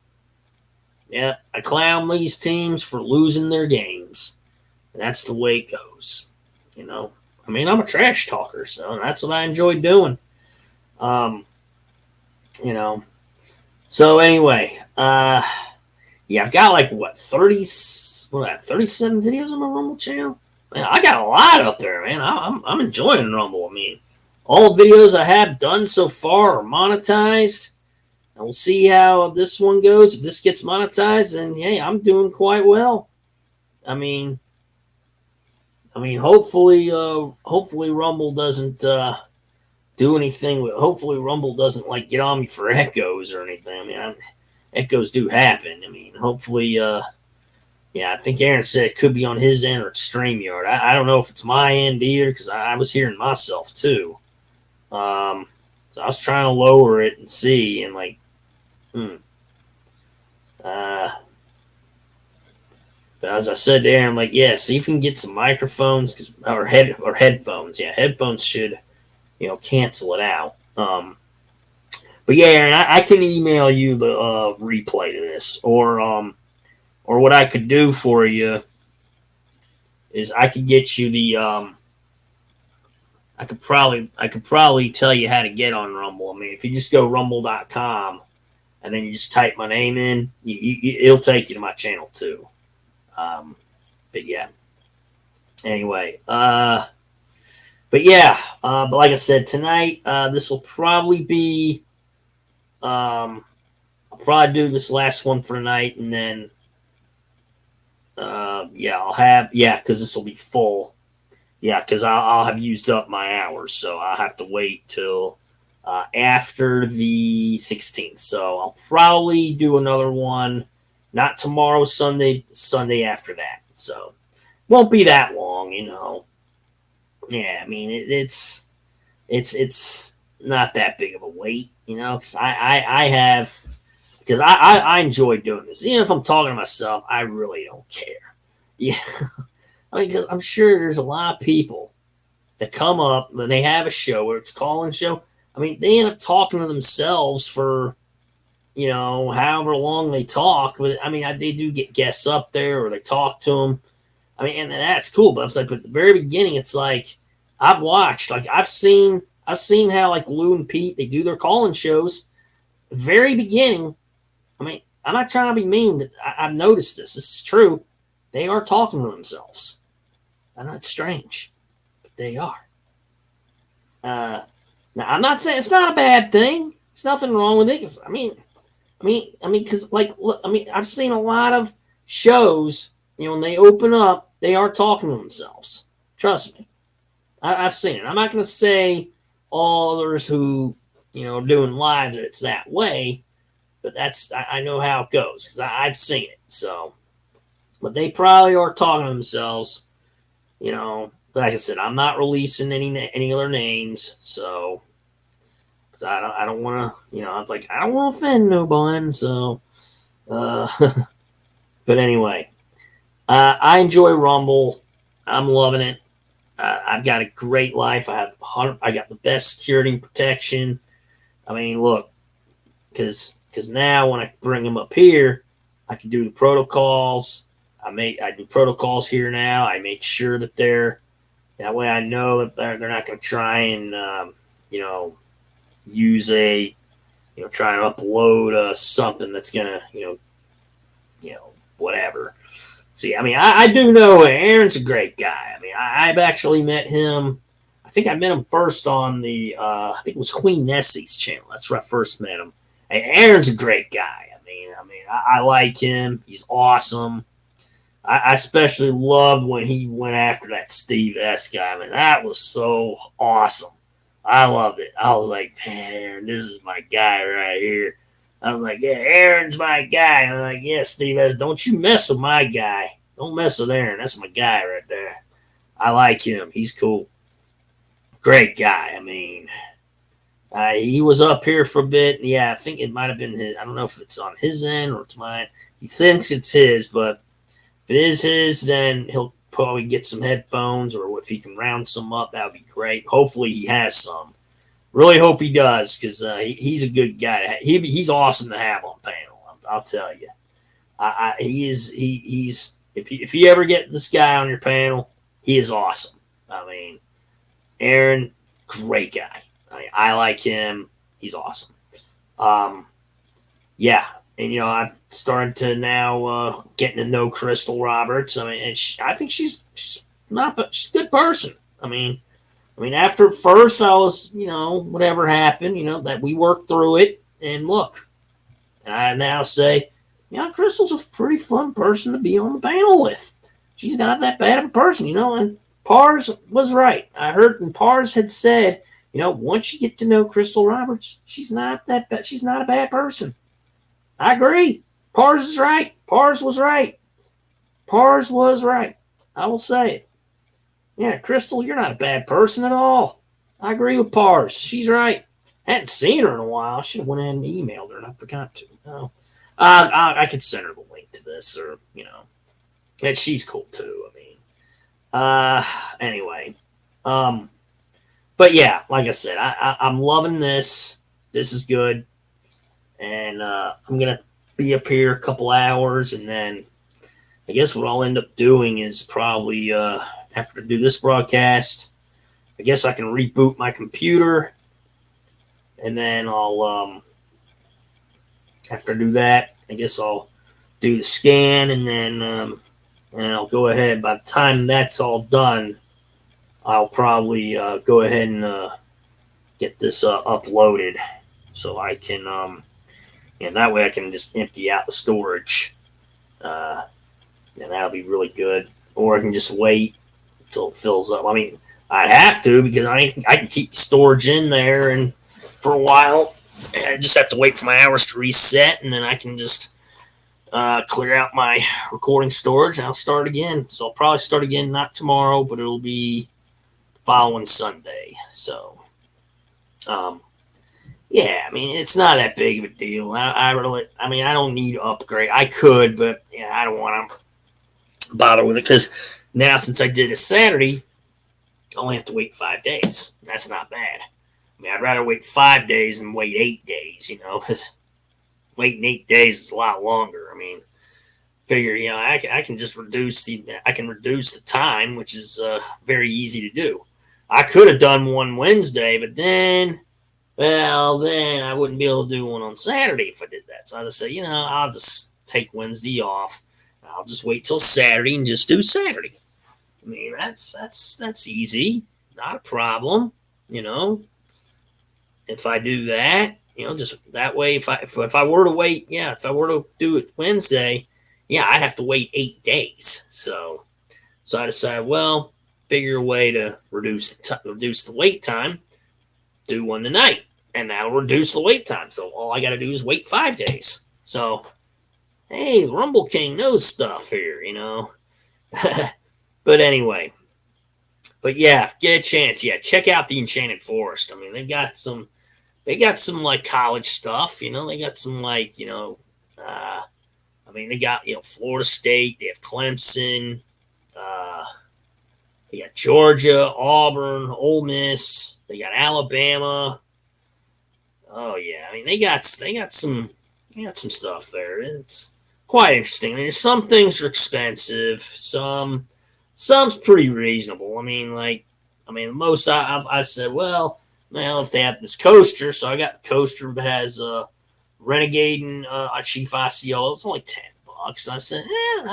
Yeah, I clown these teams for losing their games. And that's the way it goes. You know, I mean, I'm a trash talker, so that's what I enjoy doing. You know, so anyway, I've got 37 videos on my Rumble channel. Man, I got a lot up there, man. I'm enjoying Rumble. I mean, all the videos I have done so far are monetized. And we'll see how this one goes. If this gets monetized, then hey, I'm doing quite well. I mean, hopefully Rumble doesn't do anything with. Hopefully, Rumble doesn't get on me for echoes or anything. I mean, echoes do happen. I mean, hopefully, I think Aaron said it could be on his end or it's StreamYard. I don't know if it's my end either because I was hearing myself too. So I was trying to lower it and see, and but as I said to Aaron, see if we can get some microphones or headphones. Yeah, headphones should, cancel it out. But yeah, Aaron, I can email you the replay to this, or what I could do for you is I could get you the I could probably tell you how to get on Rumble. I mean, if you just go rumble.com and then you just type my name in, it'll take you to my channel too. But yeah. Anyway, but like I said, tonight, this will probably be, I'll probably do this last one for tonight, and then, because this will be full. Yeah, because I'll have used up my hours, so I'll have to wait till after the 16th. So I'll probably do another one, not tomorrow, Sunday after that. So won't be that long, Yeah, I mean it's not that big of a wait, because I enjoy doing this. Even if I'm talking to myself, I really don't care. Yeah. I mean, because I'm sure there's a lot of people that come up when they have a show where it's a call-in show. I mean, they end up talking to themselves for, however long they talk. But I mean, they do get guests up there or they talk to them. I mean, and that's cool. But it's but at the very beginning, it's I've watched, I've seen how Lou and Pete, they do their call-in shows. The very beginning, I mean, I'm not trying to be mean, but I've noticed this. This is true. They are talking to themselves. I know it's strange, but they are. Now, I'm not saying it's not a bad thing. There's nothing wrong with it. I mean, because I've seen a lot of shows. When they open up, they are talking to themselves. Trust me, I've seen it. I'm not going to say all others who doing live that it's that way, but I know how it goes because I've seen it. So, but they probably are talking to themselves. Like I said, I'm not releasing any other names, so because I don't want to, I don't want to offend nobody. So, but anyway, I enjoy Rumble. I'm loving it. I've got a great life. I got the best security and protection. I mean, look, because now when I bring them up here, I can do the protocols. I do protocols here now. I make sure that that way I know that they're not going to try and use try and upload something that's going to whatever. See, I mean, I do know Aaron's a great guy. I mean, I've actually met him. I think I met him first on the I think it was Queen Nessie's channel. That's where I first met him. And Aaron's a great guy. I like him. He's awesome. I especially loved when he went after that Steve S guy. I mean, that was so awesome. I loved it. I was like, man, Aaron, this is my guy right here. I was like, yeah, Aaron's my guy. I'm like, yeah, Steve S, don't you mess with my guy. Don't mess with Aaron. That's my guy right there. I like him. He's cool. Great guy. I mean, he was up here for a bit. Yeah, I think it might have been his. I don't know if it's on his end or it's mine. He thinks it's his, but if it is his, then he'll probably get some headphones, or if he can round some up, that would be great. Hopefully he has some. Really hope he does, because he's a good guy. He's awesome to have on panel. I'll tell you. He's if you ever get this guy on your panel, he is awesome. I mean, Aaron, great guy. I like him. He's awesome. Yeah, and I'm starting to now getting to know Crystal Roberts. I mean, and I think she's a good person. I mean, after first I was, whatever happened, that we worked through it, and look, and I now say, Crystal's a pretty fun person to be on the panel with. She's not that bad of a person, and Pars was right. I heard, and Pars had said, once you get to know Crystal Roberts, she's not that bad. She's not a bad person. I agree. Pars is right. Pars was right. Pars was right. I will say it. Yeah, Crystal, you're not a bad person at all. I agree with Pars. She's right. I hadn't seen her in a while. I should have went in and emailed her, and I forgot to. No. I could send her the link to this, or, and she's cool too. Anyway. But yeah, like I said, I'm loving this. This is good. And I'm going to be up here a couple hours, and then I guess what I'll end up doing is probably after I do this broadcast, I guess I can reboot my computer, and then I'll after I do that, I guess I'll do the scan, and then I'll go ahead. By the time that's all done, I'll probably go ahead and get this uploaded, so I can and that way I can just empty out the storage, and that'll be really good. Or I can just wait until it fills up. I mean, I'd have to, because I can keep the storage in there and for a while. And I just have to wait for my hours to reset, and then I can just clear out my recording storage, and I'll start again. So I'll probably start again, not tomorrow, but it'll be the following Sunday. So, yeah, I mean, it's not that big of a deal. I don't need to upgrade. I could, but yeah, I don't want to bother with it, because now, since I did it Saturday, I only have to wait 5 days. That's not bad. I mean, I'd rather wait 5 days than wait 8 days, because waiting 8 days is a lot longer. I mean, figure, I can just reduce the time, which is very easy to do. I could have done one Wednesday, but then I wouldn't be able to do one on Saturday if I did that. So I just say, I'll just take Wednesday off. I'll just wait till Saturday and just do Saturday. I mean, that's easy, not a problem. If I do that, just that way, if I were to wait, if I were to do it Wednesday, I'd have to wait 8 days. So I decided, well, figure a way to reduce the wait time. Do one tonight, and that'll reduce the wait time. So all I got to do is wait 5 days. So, hey, Rumble King knows stuff here, But anyway, get a chance. Yeah, check out the Enchanted Forest. I mean, they got some like college stuff. They got some like they got Florida State. They have Clemson. They got Georgia, Auburn, Ole Miss. They got Alabama. Oh yeah, I mean they got some stuff there. It's quite interesting. I mean, some things are expensive. Some's pretty reasonable. I mean, most I said, well, if they have this coaster, so I got the coaster that has Renegade and Chief ICO. It's only $10. I said,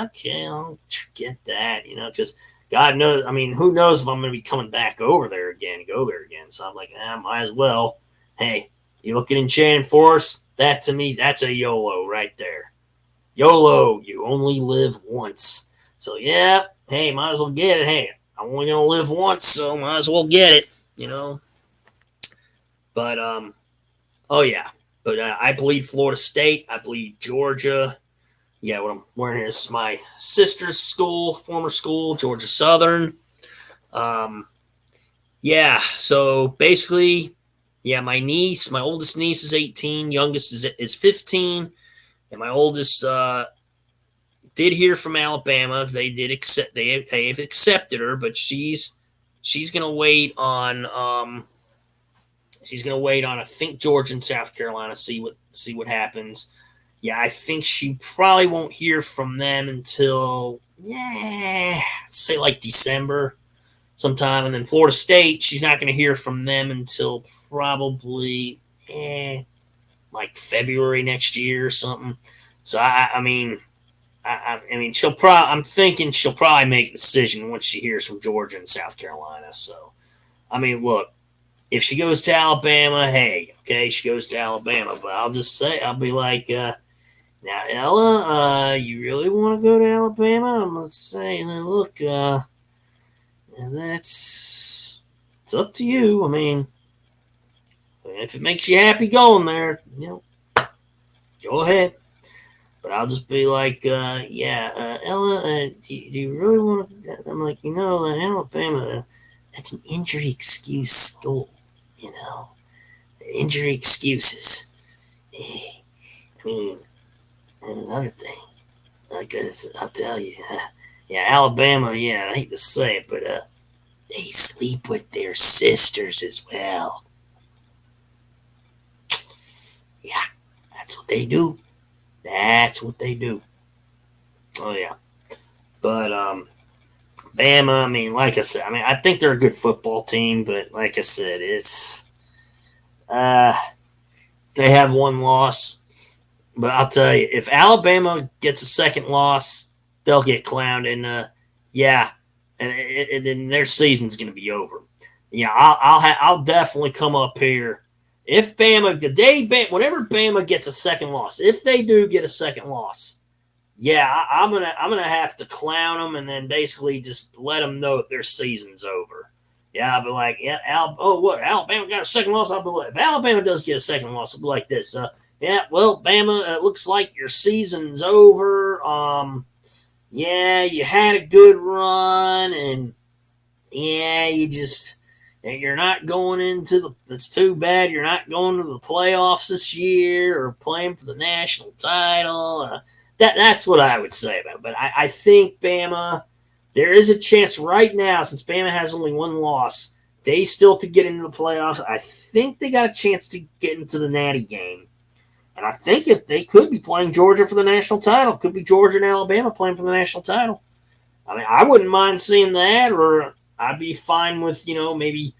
okay, I'll get that, because God knows, I mean, who knows if I'm going to be coming back over there again and go there again. So I'm like, might as well. Hey, you look at Enchanted Forest, that to me, that's a YOLO right there. YOLO, you only live once. So yeah, hey, might as well get it. Hey, I'm only going to live once, so might as well get it, But, oh yeah. But I bleed Florida State. I bleed Georgia. Yeah, what I'm wearing here is my sister's school, former school, Georgia Southern. Yeah, so basically, yeah, my oldest niece is 18, youngest is 15, and my oldest did hear from Alabama. They've accepted her, but she's gonna wait on I think Georgia and South Carolina, see what happens. Yeah, I think she probably won't hear from them until say like December sometime, and then Florida State, she's not going to hear from them until probably like February next year or something. So I mean I'm thinking she'll probably make a decision once she hears from Georgia and South Carolina. So I mean, look, if she goes to Alabama, hey, okay, she goes to Alabama, but I'll be like, now Ella, you really want to go to Alabama? I'm gonna say, look, it's up to you. I mean, if it makes you happy going there, go ahead. But I'll just be like, Ella, do you really want to? I'm like, Alabama, that's an injury excuse school, injury excuses. I mean, and another thing, I'll tell you, Alabama, I hate to say it, but they sleep with their sisters as well. Yeah, that's what they do. That's what they do. Oh yeah, but Bama. I mean, like I said, I think they're a good football team, but like I said, it's they have one loss. But I'll tell you, if Alabama gets a second loss, they'll get clowned, and and then their season's going to be over. Yeah, I'll definitely come up here if whenever Bama gets a second loss, if they do get a second loss, I'm gonna have to clown them and then basically just let them know that their season's over. Yeah, I'll be like, Alabama got a second loss. I'll be like, if Alabama does get a second loss, I'll be like this. Bama, it looks like your season's over. You had a good run, and you're not going into that's too bad. You're not going to the playoffs this year or playing for the national title. That's what I would say about it. But I think Bama, there is a chance right now, since Bama has only one loss, they still could get into the playoffs. I think they got a chance to get into the Natty game. And I think if they could be playing Georgia for the national title, could be Georgia and Alabama playing for the national title. I mean, I wouldn't mind seeing that, or I'd be fine with, maybe,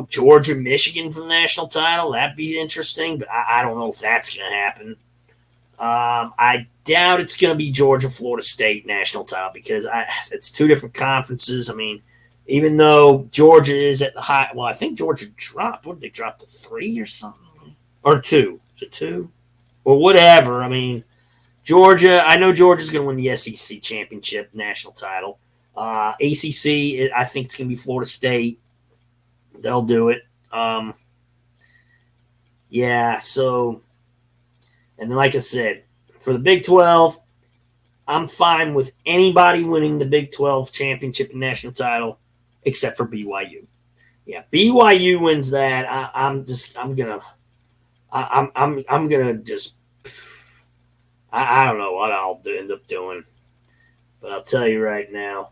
Georgia, Michigan for the national title. That'd be interesting, but I don't know if that's going to happen. I doubt it's going to be Georgia, Florida State national title because it's two different conferences. I mean, even though Georgia is at the high, I think Georgia dropped. What did they drop to 3 or something? Or 2? Is it 2? Or whatever. I mean, Georgia, I know Georgia's going to win the SEC championship national title. ACC, I think it's going to be Florida State. They'll do it. So, and like I said, for the Big 12, I'm fine with anybody winning the Big 12 championship and national title except for BYU. Yeah, BYU wins that. I'm gonna I don't know what I'll end up doing, but I'll tell you right now.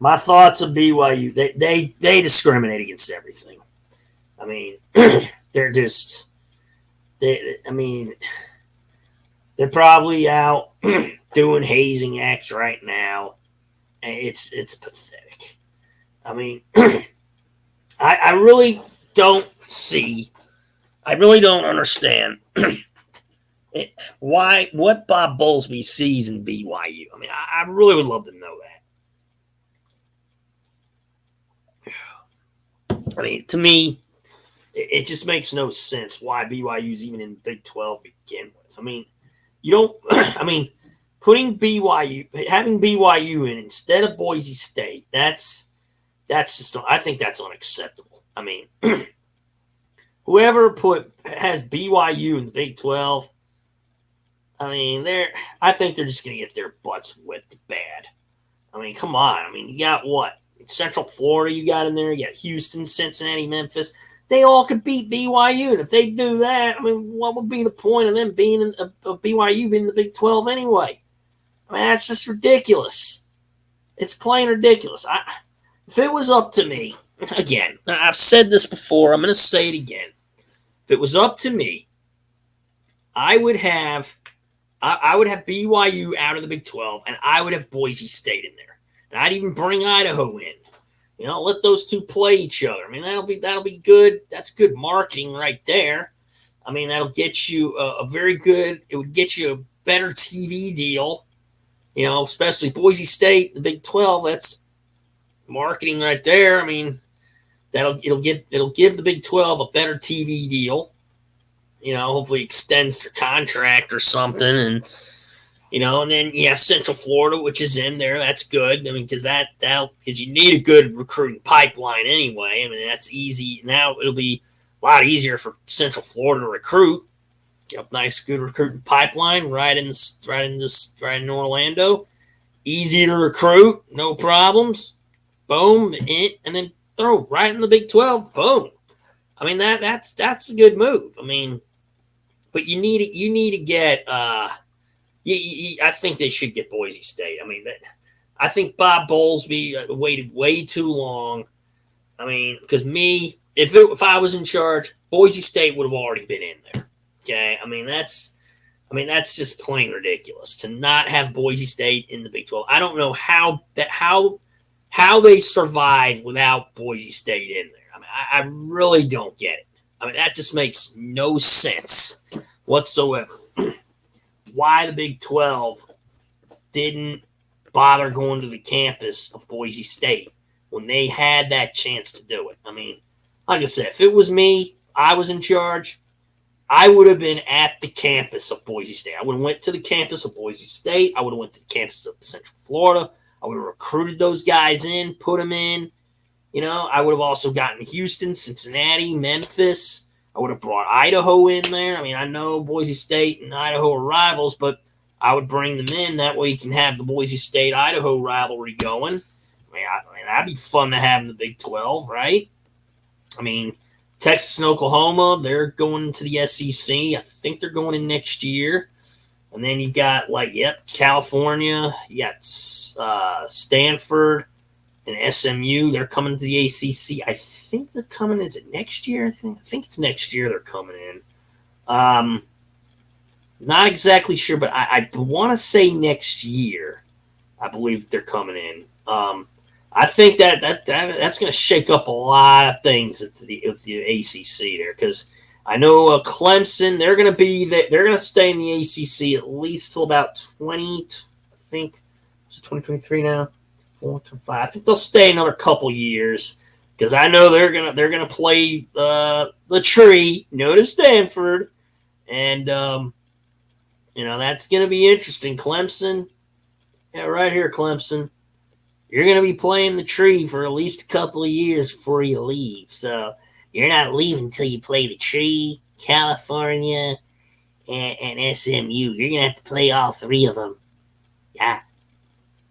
My thoughts of BYU, they discriminate against everything. I mean, they're They're probably out doing hazing acts right now. And it's pathetic. I mean, I really don't see. I really don't understand what Bob Bowlesby sees in BYU. I mean, I really would love to know that. I mean, to me, it just makes no sense why BYU's even in the Big 12 to begin with. I mean, you don't. I mean, having BYU in instead of Boise State, that's just. I think that's unacceptable. I mean, whoever has BYU in the Big 12. I mean, I think they're just going to get their butts whipped bad. I mean, come on. I mean, you got what? Central Florida you got in there. You got Houston, Cincinnati, Memphis. They all could beat BYU. And if they do that, I mean, what would be the point of them being of BYU being in the Big 12 anyway? I mean, that's just ridiculous. It's plain ridiculous. If it was up to me, again, I've said this before. I'm going to say it again. If it was up to me, I would have BYU out of the Big 12, and I would have Boise State in there, and I'd even bring Idaho in. You know, let those two play each other. I mean, that'll be good. That's good marketing right there. I mean, that'll get you a very good. It would get you a better TV deal. You know, especially Boise State, the Big 12. That's marketing right there. I mean, it'll give the Big 12 a better TV deal. You know, hopefully extends their contract or something, and then you have Central Florida, which is in there. That's good. I mean, because you need a good recruiting pipeline anyway. I mean, that's easy. Now it'll be a lot easier for Central Florida to recruit. Nice, good recruiting pipeline right in Orlando. Easy to recruit, no problems. Boom, and then throw right in the Big 12. Boom. I mean that's a good move. I mean, but you need to get. I think they should get Boise State. I mean, I think Bob Bowlesby waited way too long. I mean, because if I was in charge, Boise State would have already been in there. Okay, I mean that's just plain ridiculous to not have Boise State in the Big 12. I don't know how they survive without Boise State in there. I mean, I really don't get it. I mean, that just makes no sense whatsoever. Why the Big 12 didn't bother going to the campus of Boise State when they had that chance to do it. I mean, like I said, if it was me, I was in charge, I would have been at the campus of Boise State. I would have went to the campus of Boise State. I would have went to the campus of Central Florida. I would have recruited those guys in, put them in. You know, I would have also gotten Houston, Cincinnati, Memphis. I would have brought Idaho in there. I mean, I know Boise State and Idaho are rivals, but I would bring them in. That way you can have the Boise State-Idaho rivalry going. I mean, that'd be fun to have in the Big 12, right? I mean, Texas and Oklahoma, they're going to the SEC. I think they're going in next year. And then you got, California. You got Stanford and SMU. They're coming to the ACC. I think they're coming. Is it next year? I think it's next year they're coming in. Not exactly sure, but I want to say next year. I believe they're coming in. I think that's going to shake up a lot of things at the ACC there, because I know Clemson, they're going to stay in the ACC at least till about 2023 now. 4 to 5. I think they'll stay another couple years, because I know they're gonna play the tree, no to Stanford, and that's gonna be interesting. Clemson, yeah, right here, Clemson. You're gonna be playing the tree for at least a couple of years before you leave. So you're not leaving until you play the tree, California, and SMU. You're gonna have to play all three of them. Yeah.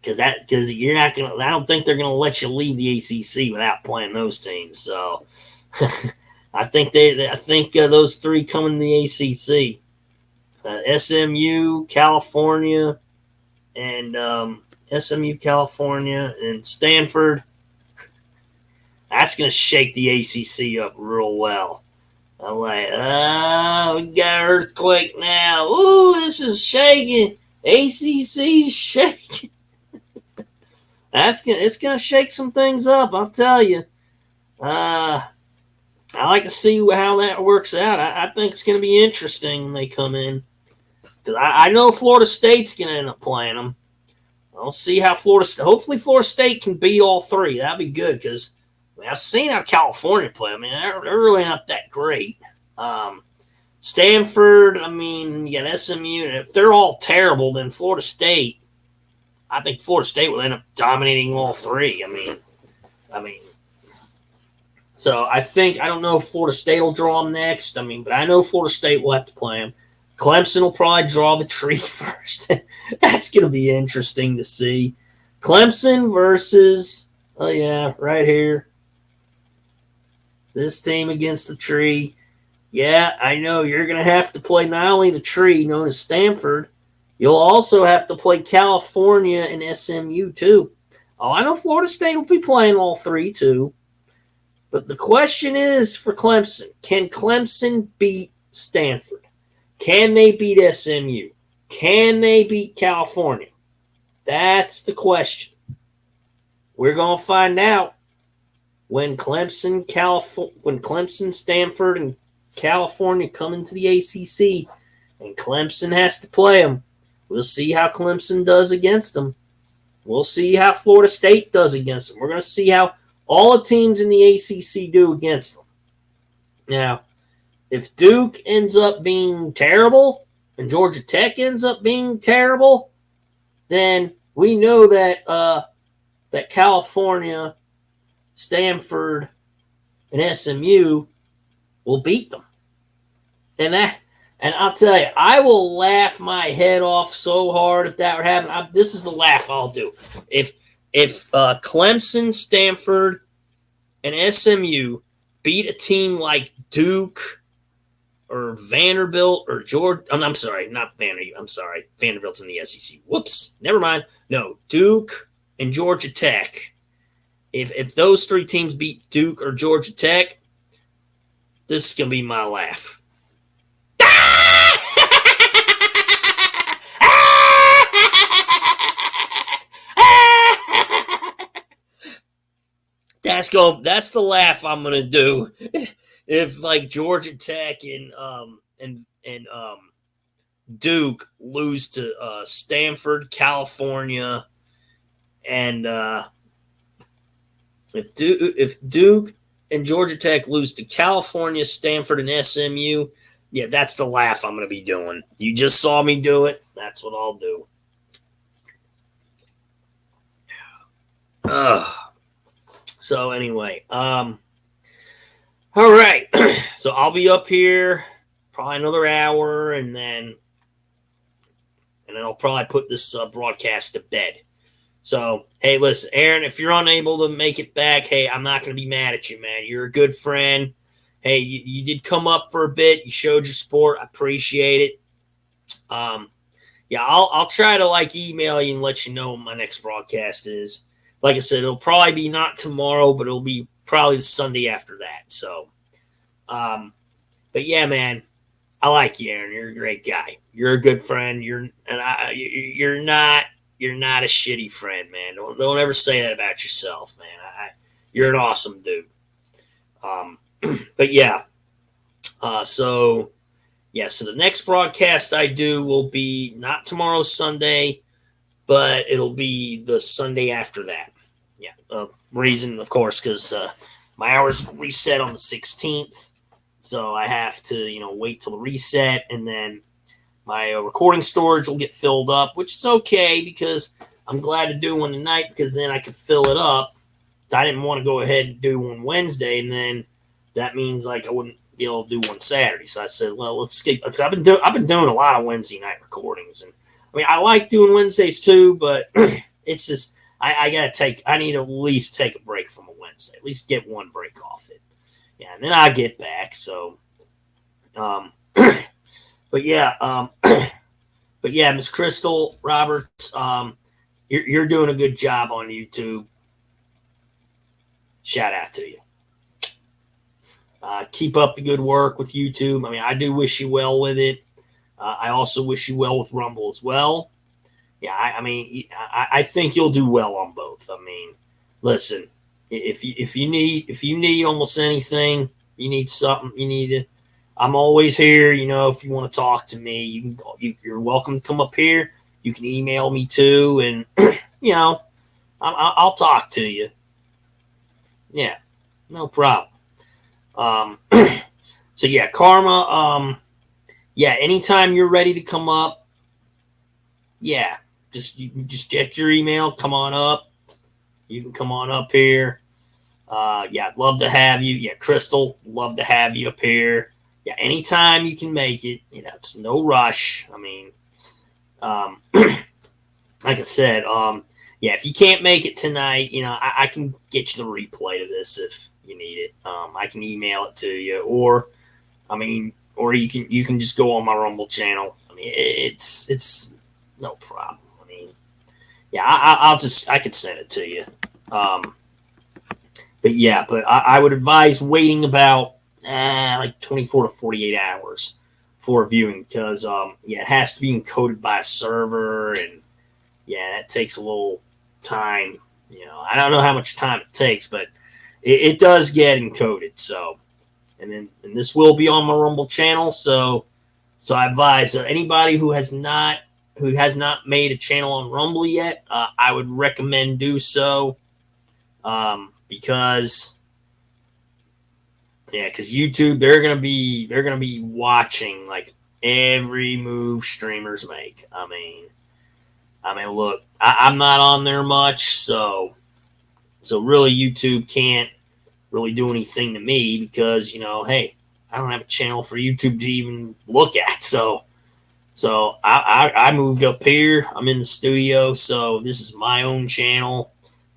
Because you're not gonna. I don't think they're gonna let you leave the ACC without playing those teams. So I think those three coming to the ACC: SMU, California, and Stanford. That's gonna shake the ACC up real well. I'm like, oh, we got an earthquake now. Ooh, this is shaking. ACC's shaking. It's gonna shake some things up, I'll tell you. I like to see how that works out. I think it's gonna be interesting when they come in, because I know Florida State's gonna end up playing them. I'll see how hopefully Florida State can beat all three. That'd be good, because I've seen how California play. I mean, they're really not that great. Stanford, I mean, you got SMU. If they're all terrible, then Florida State, I think Florida State will end up dominating all three. I mean, so I don't know if Florida State will draw them next. But I know Florida State will have to play them. Clemson will probably draw the tree first. That's going to be interesting to see. Clemson versus, oh yeah, right here. This team against the tree. Yeah, I know you're going to have to play not only the tree, known as Stanford, you'll also have to play California and SMU too. Oh, I know Florida State will be playing all three too. But the question is for Clemson, can Clemson beat Stanford? Can they beat SMU? Can they beat California? That's the question. We're going to find out when Clemson, Stanford, and California come into the ACC, and Clemson has to play them. We'll see how Clemson does against them. We'll see how Florida State does against them. We're going to see how all the teams in the ACC do against them. Now, if Duke ends up being terrible and Georgia Tech ends up being terrible, then we know that that California, Stanford, and SMU will beat them. And I'll tell you, I will laugh my head off so hard if that would happen. This is the laugh I'll do. If Clemson, Stanford, and SMU beat a team like Duke or Vanderbilt or Georgia. I'm sorry, not Vanderbilt. I'm sorry. Vanderbilt's in the SEC. Whoops. Never mind. No, Duke and Georgia Tech. If those three teams beat Duke or Georgia Tech, this is going to be my laugh. That's the laugh I'm gonna do if like Georgia Tech and Duke lose to Stanford, California, and if Duke and Georgia Tech lose to California, Stanford, and SMU, yeah, that's the laugh I'm gonna be doing. You just saw me do it. That's what I'll do. So anyway, all right. So I'll be up here probably another hour, and then I'll probably put this broadcast to bed. So hey, listen, Aaron, if you're unable to make it back, hey, I'm not going to be mad at you, man. You're a good friend. Hey, you did come up for a bit. You showed your support. I appreciate it. Yeah, I'll try to like email you and let you know when my next broadcast is. Like I said, it'll probably be not tomorrow, but it'll be probably the Sunday after that. So, but yeah, man, I like you, Aaron. You're a great guy. You're a good friend. You're not a shitty friend, man. Don't ever say that about yourself, man. You're an awesome dude. But yeah, so the next broadcast I do will be not tomorrow, Sunday, but it'll be the Sunday after that. Yeah. Reason, of course, because my hours reset on the 16th. So I have to, wait till the reset. And then my recording storage will get filled up, which is okay because I'm glad to do one tonight because then I can fill it up. So I didn't want to go ahead and do one Wednesday. And then that means like I wouldn't be able to do one Saturday. So I said, well, let's skip. Because I've been doing a lot of Wednesday night recordings, and I like doing Wednesdays too, but it's just I need to at least take a break from a Wednesday, at least get one break off it. Yeah, and then I get back. So, but yeah, Miss Crystal Roberts, you're doing a good job on YouTube. Shout out to you. Keep up the good work with YouTube. I mean, I do wish you well with it. I also wish you well with Rumble as well. Yeah, I mean, I think you'll do well on both. I mean, listen, if you need almost anything, you need something, you need to. I'm always here. You know, if you want to talk to me, you're welcome to come up here. You can email me too, and you know, I'll talk to you. Yeah, no problem. So yeah, Karma. Yeah, anytime you're ready to come up, yeah, just check your email. Come on up. You can come on up here. Yeah, I'd love to have you. Yeah, Crystal, love to have you up here. Yeah, anytime you can make it. You know, it's no rush. I mean, like I said, yeah, if you can't make it tonight, you know, I can get you the replay of this if you need it. I can email it to you, or I mean, or you can just go on my Rumble channel. I mean, it's no problem. I mean, yeah, I could send it to you. But yeah, I would advise waiting about like 24 to 48 hours for viewing because yeah, it has to be encoded by a server, and yeah, that takes a little time. You know, I don't know how much time it takes, but it does get encoded. So, and this will be on my Rumble channel. So I advise anybody who has not made a channel on Rumble yet, I would recommend do so. Because YouTube, they're gonna be watching like every move streamers make. I mean, look, I'm not on there much, so really YouTube can't really do anything to me because, you know, hey, I don't have a channel for YouTube to even look at. So I moved up here. I'm in the studio, so this is my own channel,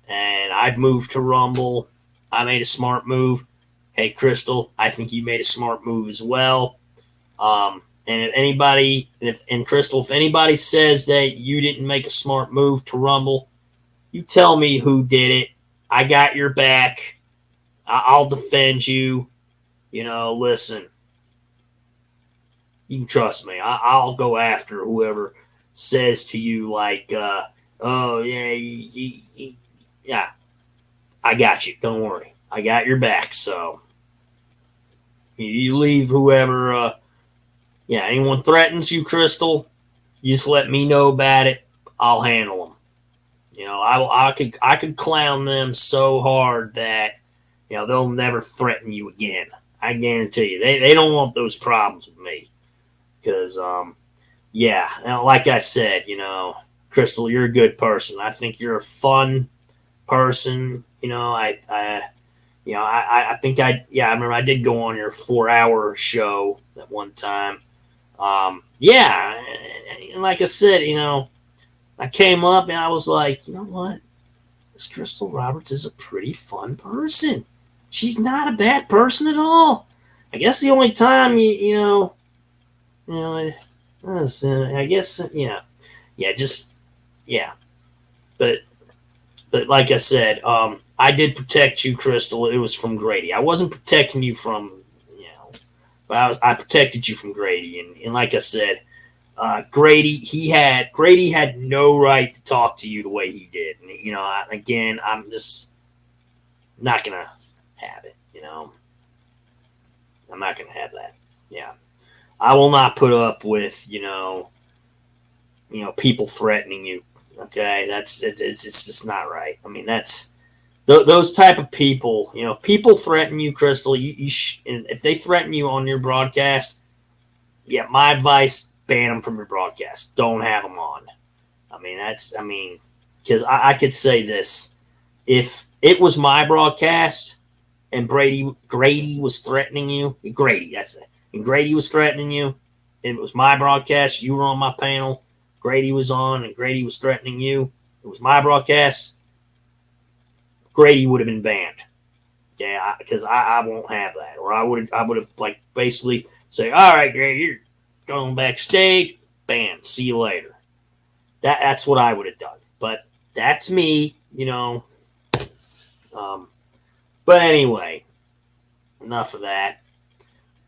and I've moved to Rumble. I made a smart move. Hey, Crystal, I think you made a smart move as well. And if anybody, and Crystal, if anybody says that you didn't make a smart move to Rumble, you tell me who did it. I got your back. I'll defend you. You know, listen, you can trust me. I'll go after whoever says to you like, oh yeah, yeah, I got you. Don't worry, I got your back. So you leave whoever, yeah, anyone threatens you, Crystal, you just let me know about it. I'll handle them. You know, I could clown them so hard that, you know, they'll never threaten you again. I guarantee you, they don't want those problems with me. Because, yeah, like I said, you know, Crystal, you're a good person. I think you're a fun person. You know, I think I remember I did go on your 4-hour show at one time. Yeah, and like I said, you know, I came up and I was like, you know what? This Crystal Roberts is a pretty fun person. She's not a bad person at all. I guess the only time I guess yeah, but like I said, I did protect you, Crystal. It was from Grady. I wasn't protecting you from, you know, but I protected you from Grady, and like I said, Grady had no right to talk to you the way he did. And, you know, I'm just not gonna have it. You know, I'm not gonna have that. Yeah, I will not put up with people threatening you. Okay, it's just not right. I mean, that's those type of people. You know, if people threaten you, Crystal, and if they threaten you on your broadcast, yeah, my advice: ban them from your broadcast. Don't have them on. Because I could say this: if it was my broadcast and Grady was threatening you, Grady was threatening you, and it was my broadcast, you were on my panel, Grady was on, and Grady was threatening you, it was my broadcast, Grady would have been banned. Yeah, because I won't have that. Or I would have like basically say, all right, Grady, you're going backstage, banned. See you later. That's what I would have done. But that's me, you know. But anyway, enough of that.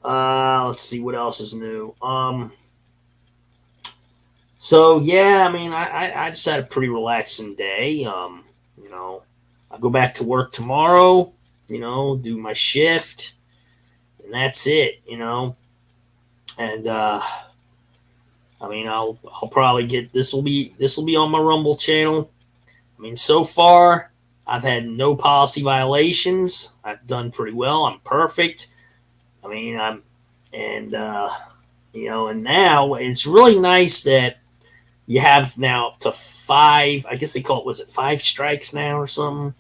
Let's see what else is new. So yeah, I mean, I just had a pretty relaxing day. You know, I go back to work tomorrow. You know, do my shift, and that's it. You know, and I mean, I'll probably get this will be on my Rumble channel. I mean, so far I've had no policy violations. I've done pretty well. I'm perfect. I mean, you know, and now it's really nice that you have now up to 5. I guess they call it, was it 5 strikes now or something?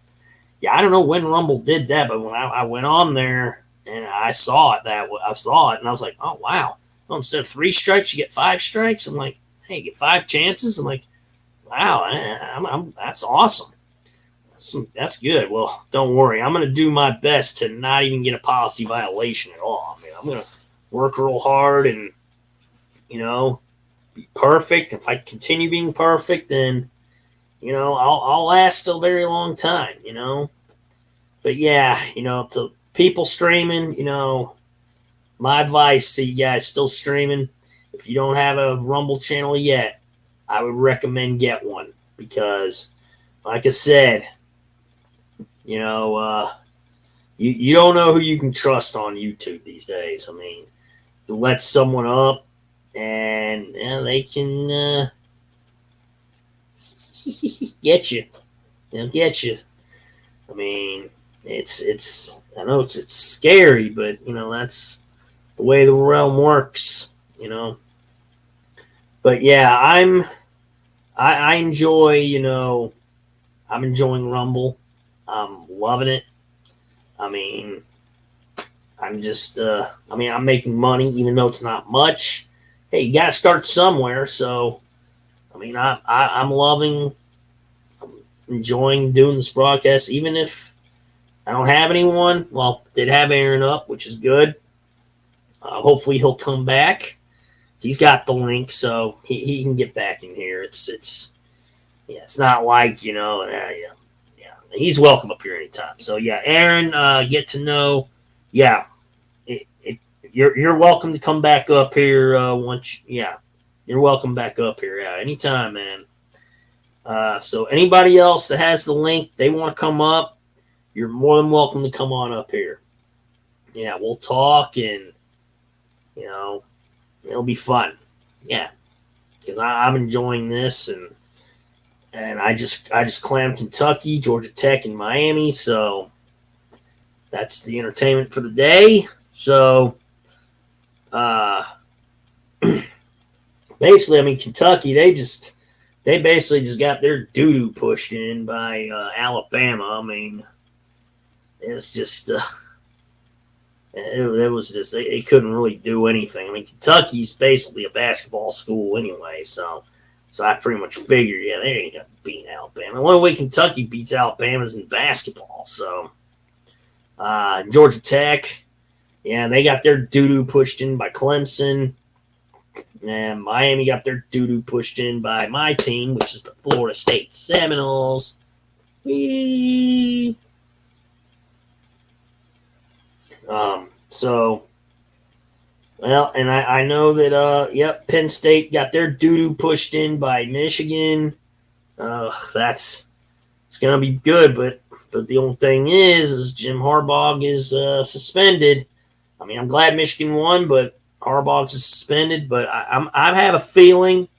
Yeah, I don't know when Rumble did that, but when I went on there and I saw it, and I was like, oh wow. Well, instead of 3 strikes, you get 5 strikes. I'm like, hey, you get 5 chances. I'm like, wow, that's awesome. That's good. Well, don't worry. I'm going to do my best to not even get a policy violation at all. I mean, I'm going to work real hard and, you know, be perfect. If I continue being perfect, then, you know, I'll last a very long time, you know. But yeah, you know, to people streaming, you know, my advice to you guys still streaming, if you don't have a Rumble channel yet, I would recommend get one because, like I said, you know, you don't know who you can trust on YouTube these days. I mean, you let someone up and they can get you. They'll get you. I mean, it's I know it's scary, but you know that's the way the realm works. You know, but yeah, I enjoy. You know, I'm enjoying Rumble. I'm loving it. I mean, I'm just I mean, I'm making money even though it's not much. Hey, you got to start somewhere. So, I mean, I'm loving, I'm enjoying doing this broadcast, even if I don't have anyone. Well, did have Aaron up, which is good. Hopefully he'll come back. He's got the link, so he can get back in here. It's not like, you know, yeah, he's welcome up here anytime. So yeah, Aaron, get to know, yeah, you're welcome to come back up here once. Yeah, you're welcome back up here. Yeah, anytime, man. So anybody else that has the link, they want to come up, you're more than welcome to come on up here. Yeah, we'll talk and, you know, it'll be fun. Yeah, because I'm enjoying this and I just clammed Kentucky, Georgia Tech, and Miami. So that's the entertainment for the day. So basically, I mean, Kentucky, they basically just got their doo-doo pushed in by Alabama. I mean, it's just it was just they couldn't really do anything. I mean, Kentucky's basically a basketball school anyway, so I pretty much figured, yeah, they ain't gonna beat Alabama. The only way Kentucky beats Alabama is in basketball. So Georgia Tech, yeah, they got their doo-doo pushed in by Clemson. And Miami got their doo-doo pushed in by my team, which is the Florida State Seminoles. Whee! So, well, and I know that, Penn State got their doo-doo pushed in by Michigan. It's going to be good, but the only thing is Jim Harbaugh is suspended. I mean, I'm glad Michigan won, but Harbaugh's suspended. But I have a feeling,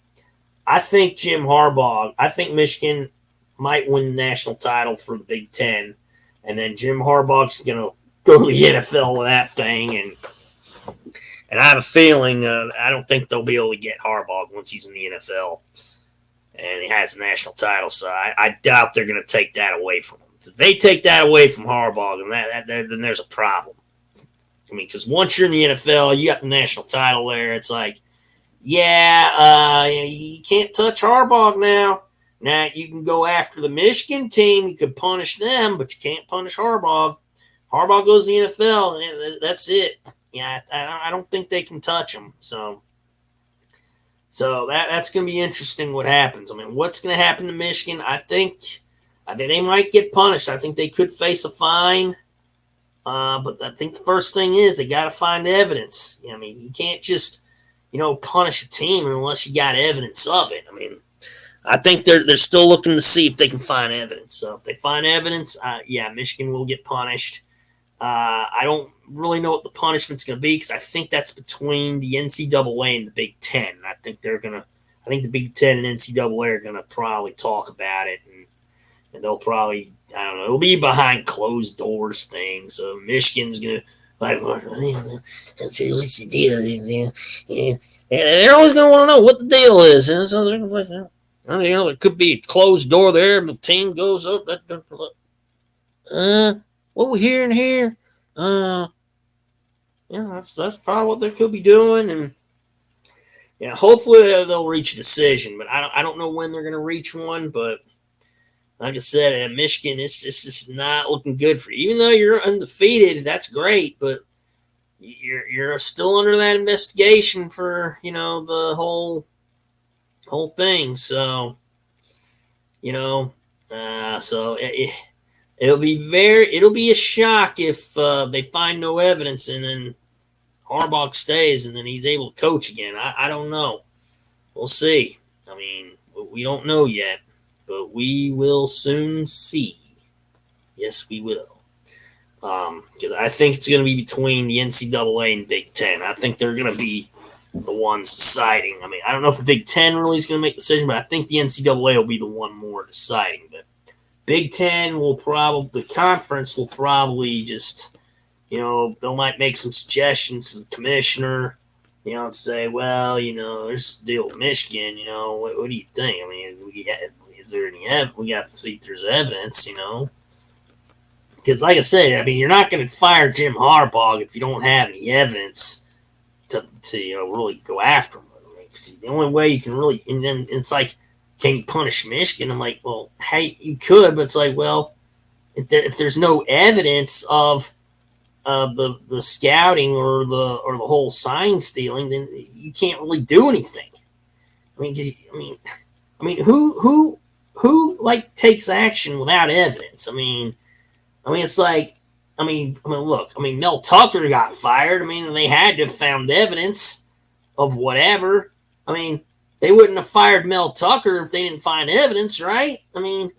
I think Michigan might win the national title for the Big Ten, and then Jim Harbaugh's going to go to the NFL with that thing, and I have a feeling I don't think they'll be able to get Harbaugh once he's in the NFL and he has a national title. So I doubt they're going to take that away from him. If they take that away from Harbaugh, then there's a problem. I mean, because once you're in the NFL, you got the national title there. It's like, you can't touch Harbaugh now. Now you can go after the Michigan team. You could punish them, but you can't punish Harbaugh. Harbaugh goes to the NFL, and that's it. Yeah, I don't think they can touch him. So that's going to be interesting what happens. I mean, what's going to happen to Michigan? I think they might get punished. I think they could face a fine. But I think the first thing is they got to find evidence. I mean, you can't just, punish a team unless you got evidence of it. I mean, I think they're still looking to see if they can find evidence. So if they find evidence, yeah, Michigan will get punished. I don't really know what the punishment's going to be because I think that's between the NCAA and the Big Ten. I think I think the Big Ten and NCAA are gonna probably talk about it, and they'll probably, I don't know, it'll be behind closed doors thing. So Michigan's gonna like, let's see what's the deal is. Yeah, they're always gonna want to know what the deal is, and so they're like, there could be a closed door there. The team goes up. What we're hearing here, yeah, that's probably what they could be doing, and yeah, hopefully they'll reach a decision. But I don't know when they're going to reach one. But like I said, at Michigan, it's just not looking good for you. Even though you're undefeated, that's great, but you're still under that investigation for the whole thing. So so it'll be a shock if they find no evidence and then Harbaugh stays and then he's able to coach again. I don't know. We'll see. I mean, we don't know yet, but we will soon see. Yes, we will. Because I think it's going to be between the NCAA and Big Ten. I think they're going to be the ones deciding. I mean, I don't know if the Big Ten really is going to make a decision, but I think the NCAA will be the one more deciding. But Big Ten the conference will probably just, they might make some suggestions to the commissioner, and say, well, there's the deal with Michigan, what do you think? I mean, is there any evidence? We got to see if there's evidence, Because, like I said, I mean, you're not going to fire Jim Harbaugh if you don't have any evidence to really go after him. I mean, 'cause the only way you can really, and then it's like, can you punish Michigan? I'm like, well, hey, you could, but it's like, well, if there's no evidence of the scouting or the whole sign stealing, then you can't really do anything. I mean, who like takes action without evidence? I mean, it's like, look, Mel Tucker got fired. I mean, they had to have found evidence of whatever. I mean, they wouldn't have fired Mel Tucker if they didn't find evidence, right? I mean,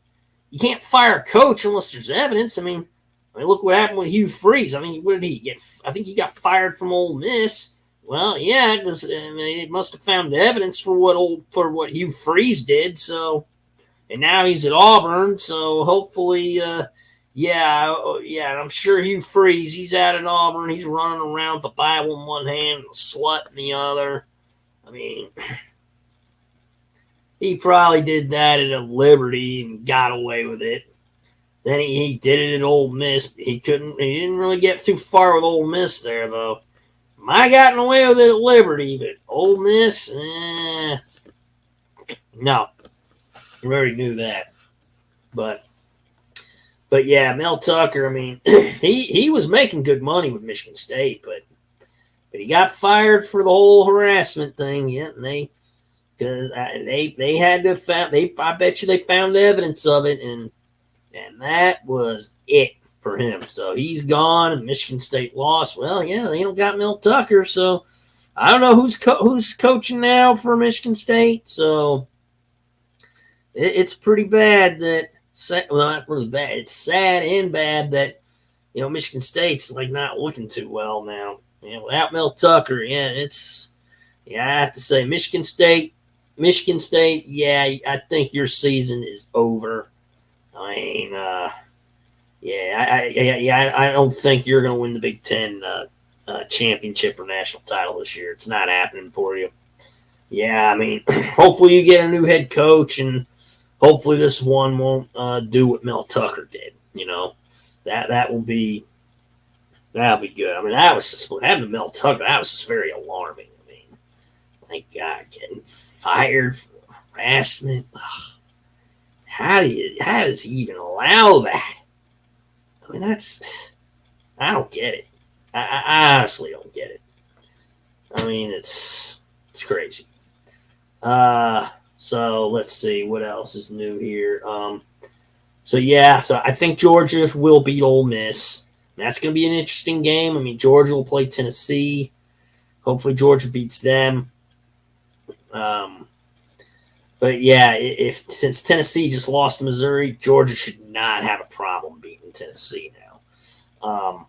you can't fire a coach unless there's evidence. I mean, look what happened with Hugh Freeze. I mean, what did he get? I think he got fired from Ole Miss. Well, yeah, it was. They must have found evidence for what Hugh Freeze did. So, and now he's at Auburn. So hopefully, yeah. I'm sure Hugh Freeze. He's out at Auburn. He's running around with a Bible in one hand and a slut in the other. I mean, he probably did that at a Liberty and got away with it. Then he did it at Ole Miss. He didn't really get too far with Ole Miss there, though. Might have gotten away with it at Liberty, but Ole Miss, no. We already knew that. But yeah, Mel Tucker, I mean, he was making good money with Michigan State, but he got fired for the whole harassment thing, yeah, and they had to I bet you they found evidence of it, and that was it for him. So he's gone, and Michigan State lost. Well, yeah, they don't got Mel Tucker, so I don't know who's coaching now for Michigan State. So it's pretty bad that, well, not really bad. It's sad and bad that Michigan State's like not looking too well now. Without Mel Tucker, I have to say Michigan State. Yeah, I think your season is over. I mean, I don't think you're going to win the Big Ten championship or national title this year. It's not happening for you. Yeah, I mean, hopefully you get a new head coach, and hopefully this one won't do what Mel Tucker did. That'll be good. I mean, that was just what happened to Mel Tucker. That was just very alarming. I mean, my God, getting fired for harassment. Ugh. How does he even allow that? I mean, I don't get it. I honestly don't get it. I mean, it's crazy. So let's see what else is new here. So I think Georgia will beat Ole Miss. That's going to be an interesting game. I mean, Georgia will play Tennessee. Hopefully, Georgia beats them. But yeah, if since Tennessee just lost to Missouri, Georgia should not have a problem beating Tennessee now.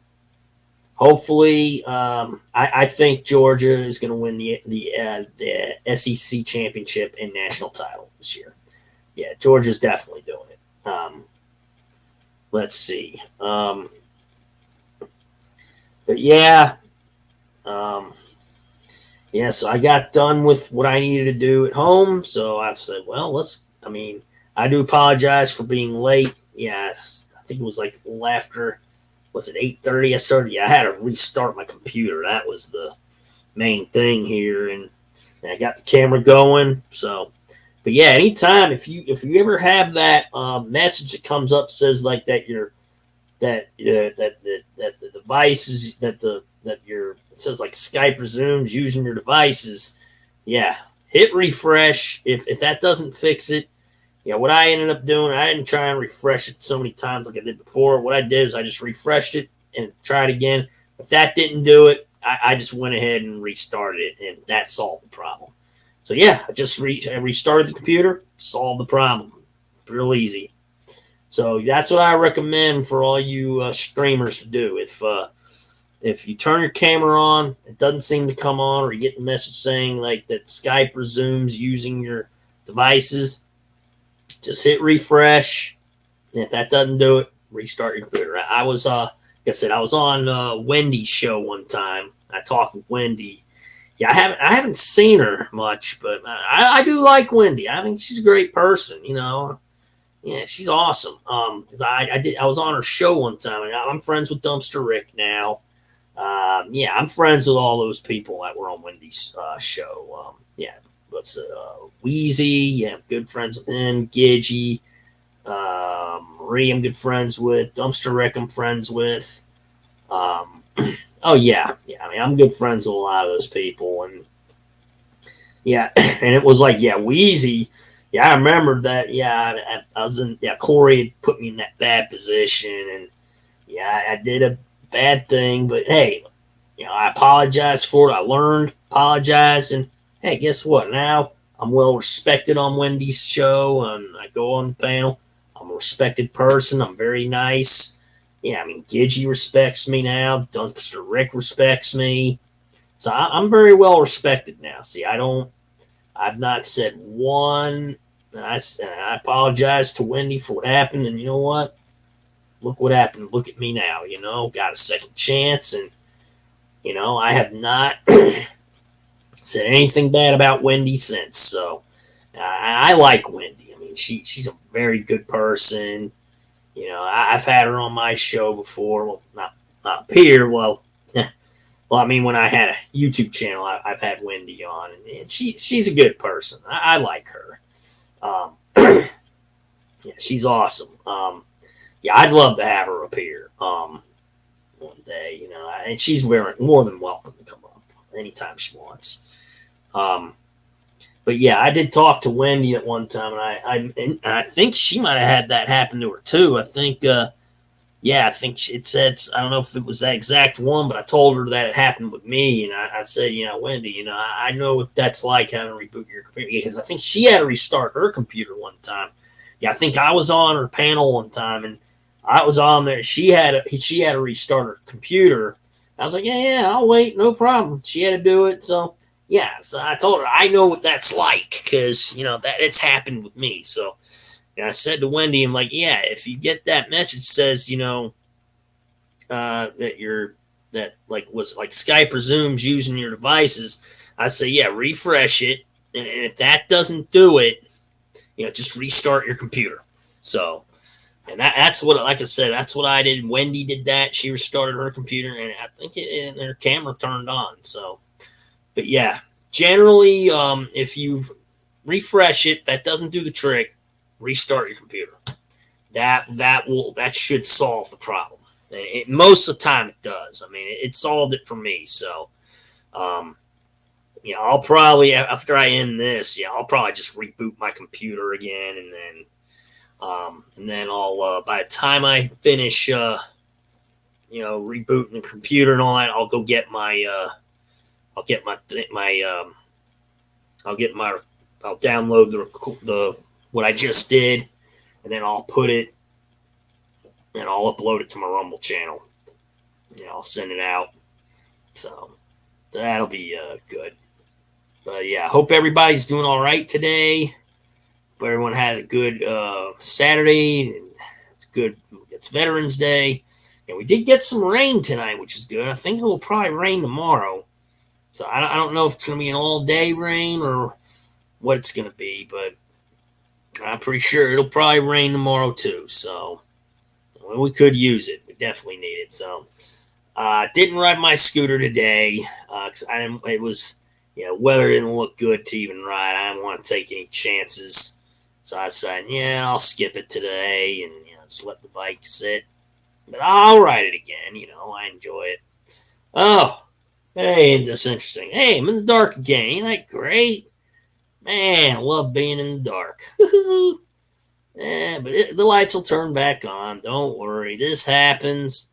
Hopefully, I think Georgia is going to win the SEC championship and national title this year. Yeah, Georgia's definitely doing it. Let's see. But yeah, yeah. So I got done with what I needed to do at home. So I said, well, I do apologize for being late. Yes, I think it was like after. Was it 8:30? I started. Yeah, I had to restart my computer. That was the main thing here, and I got the camera going. So, but yeah, anytime if you ever have that message that comes up says like that that the devices it says like Skype resumes using your devices. Yeah, hit refresh. If that doesn't fix it. Yeah, what I ended up doing, I didn't try and refresh it so many times like I did before. What I did is I just refreshed it and tried again. If that didn't do it, I just went ahead and restarted it, and that solved the problem. So yeah, I just restarted the computer, solved the problem. Real easy. So that's what I recommend for all you streamers to do. If you turn your camera on, it doesn't seem to come on, or you get the message saying like that Skype resumes using your devices, just hit refresh, and if that doesn't do it, restart your computer. I was, like I said, I was on Wendy's show one time. I talked with Wendy. Yeah, I haven't seen her much, but I do like Wendy. I think she's a great person. You know, yeah, she's awesome. I was on her show one time, and I'm friends with Dumpster Rick now. Yeah, I'm friends with all those people that were on Wendy's show. Yeah. Wheezy, yeah, I'm good friends with him. Gidgy, Marie, I'm good friends with. Dumpster Rick, I'm friends with. Oh yeah. I mean, I'm good friends with a lot of those people, and yeah, and it was like, yeah, Wheezy. Yeah, I remember that. Yeah, I was in. Yeah, Corey had put me in that bad position, and yeah, I did a bad thing, but hey, I apologized for it. I learned, apologized, and hey, guess what? Now I'm well respected on Wendy's show, and I go on the panel. I'm a respected person. I'm very nice. Yeah, I mean, Gidgy respects me now. Dumpster Rick respects me. So I'm very well respected now. See, I've not said one. I apologize to Wendy for what happened, and you know what? Look what happened. Look at me now. Got a second chance, and I have not said anything bad about Wendy since. So I like Wendy. I mean, she's a very good person. I've had her on my show before. Well, not up here. Well, I mean, when I had a YouTube channel, I've had Wendy on, and she's a good person. I like her. Yeah, she's awesome. Yeah, I'd love to have her up here one day. And she's more than welcome to come up anytime she wants. But yeah, I did talk to Wendy at one time, and I think she might have had that happen to her too. I think, I think it said, I don't know if it was that exact one, but I told her that it happened with me, and I said, Wendy, I know what that's like having to reboot your computer, because I think she had to restart her computer one time. Yeah, I think I was on her panel one time, and I was on there. She had to restart her computer. I was like, yeah, I'll wait, no problem. She had to do it, so. Yeah, so I told her I know what that's like, because that it's happened with me. So I said to Wendy, I'm like, yeah, if you get that message says that was like Skype resumes using your devices, I say, yeah, refresh it, and if that doesn't do it, just restart your computer. So, and that's what, like I said, that's what I did. Wendy did that. She restarted her computer, and I think her camera turned on. So. But yeah, generally, if you refresh it, that doesn't do the trick. Restart your computer. That should solve the problem. Most of the time, it does. I mean, it solved it for me. So, I'll probably after I end this, I'll probably just reboot my computer again, and then I'll by the time I finish rebooting the computer and all that, I'll go get my I'll get I'll download the what I just did, and then I'll put it and I'll upload it to my Rumble channel. I'll send it out. So that'll be good. But yeah, I hope everybody's doing all right today. Hope everyone had a good Saturday. It's good. It's Veterans Day. And we did get some rain tonight, which is good. I think it will probably rain tomorrow. So I don't know if it's going to be an all-day rain or what it's going to be, but I'm pretty sure it'll probably rain tomorrow too. So we could use it. We definitely need it. So didn't ride my scooter today because I didn't. It was weather didn't look good to even ride. I didn't want to take any chances, so I decided I'll skip it today and just let the bike sit. But I'll ride it again. I enjoy it. Oh, hey, that's interesting. Hey, I'm in the dark again. Ain't that great? Man, I love being in the dark. But the lights will turn back on. Don't worry. This happens.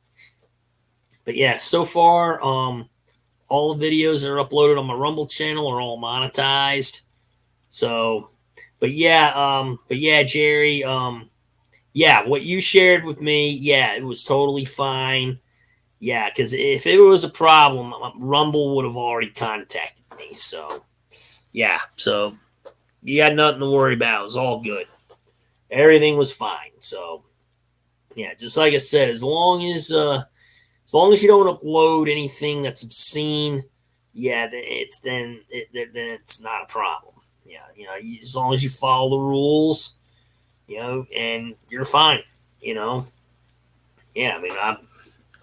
But yeah, so far, all the videos that are uploaded on my Rumble channel are all monetized. So, but yeah, Jerry, what you shared with me, it was totally fine. Yeah, because if it was a problem, Rumble would have already contacted me. So, yeah, so you got nothing to worry about. It was all good. Everything was fine. So, yeah, just like I said, as long as you don't upload anything that's obscene, then it's not a problem. Yeah, as long as you follow the rules, and you're fine. Yeah, I mean,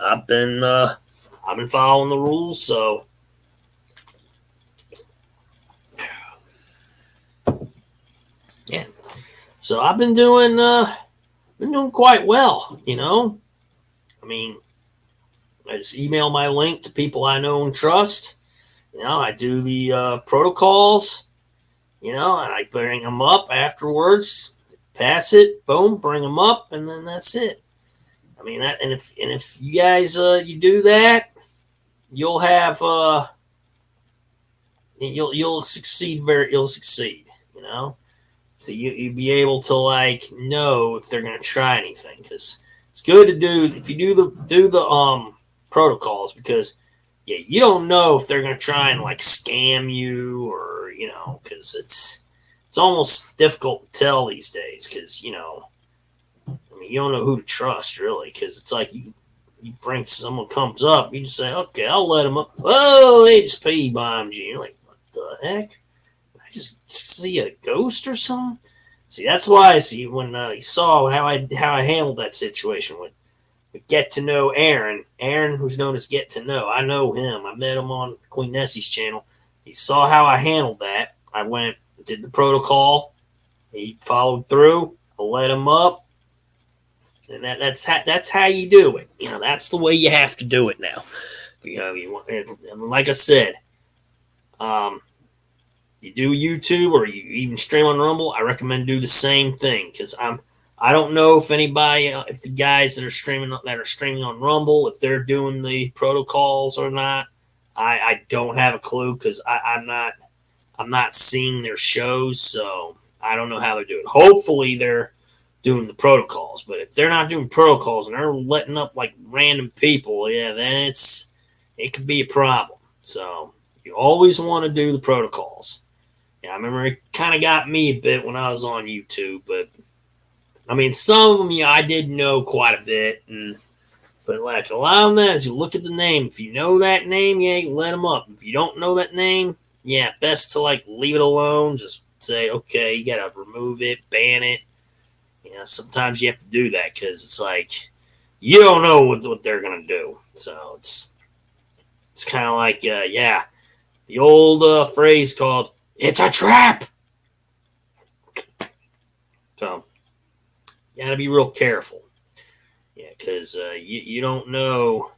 I've been following the rules, so yeah. So I've been doing quite well. I mean, I just email my link to people I know and trust. I do the protocols. And I bring them up afterwards. Pass it, boom, bring them up, and then that's it. I mean, if you guys you do that, you'll have you'll succeed. You'll succeed. So you'll be able to know if they're going to try anything, because it's good to do if you do the protocols, because you don't know if they're going to try and scam you or because it's almost difficult to tell these days, because you don't know who to trust really, because it's you bring someone comes up, you just say, okay, I'll let them up. Oh, they just P-bombed you. You're like, what the heck? I just see a ghost or something? See, that's why when you saw how I handled that situation with Get to Know Aaron, who's known as Get to Know. I know him. I met him on Queen Nessie's channel. He saw how I handled that. I went, did the protocol. He followed through. I let him up. And that's how you do it. That's the way you have to do it now. Like I said, you do YouTube or you even stream on Rumble, I recommend do the same thing, because I don't know if anybody, if the guys that are streaming on Rumble, if they're doing the protocols or not. I don't have a clue, because I'm not seeing their shows, so I don't know how they're doing. Hopefully they're doing the protocols, but if they're not doing protocols and they're letting up random people, then it could be a problem. So you always want to do the protocols. I remember it kind of got me a bit when I was on YouTube, but I mean, some of them, I did know quite a bit, but a lot of them, as you look at the name, if you know that name, you let them up. If you don't know that name, best to leave it alone. Just say, okay, you gotta remove it, ban it. Sometimes you have to do that, because it's you don't know what they're gonna do. So it's kind of the old phrase called "it's a trap." So you gotta be real careful. Because you don't know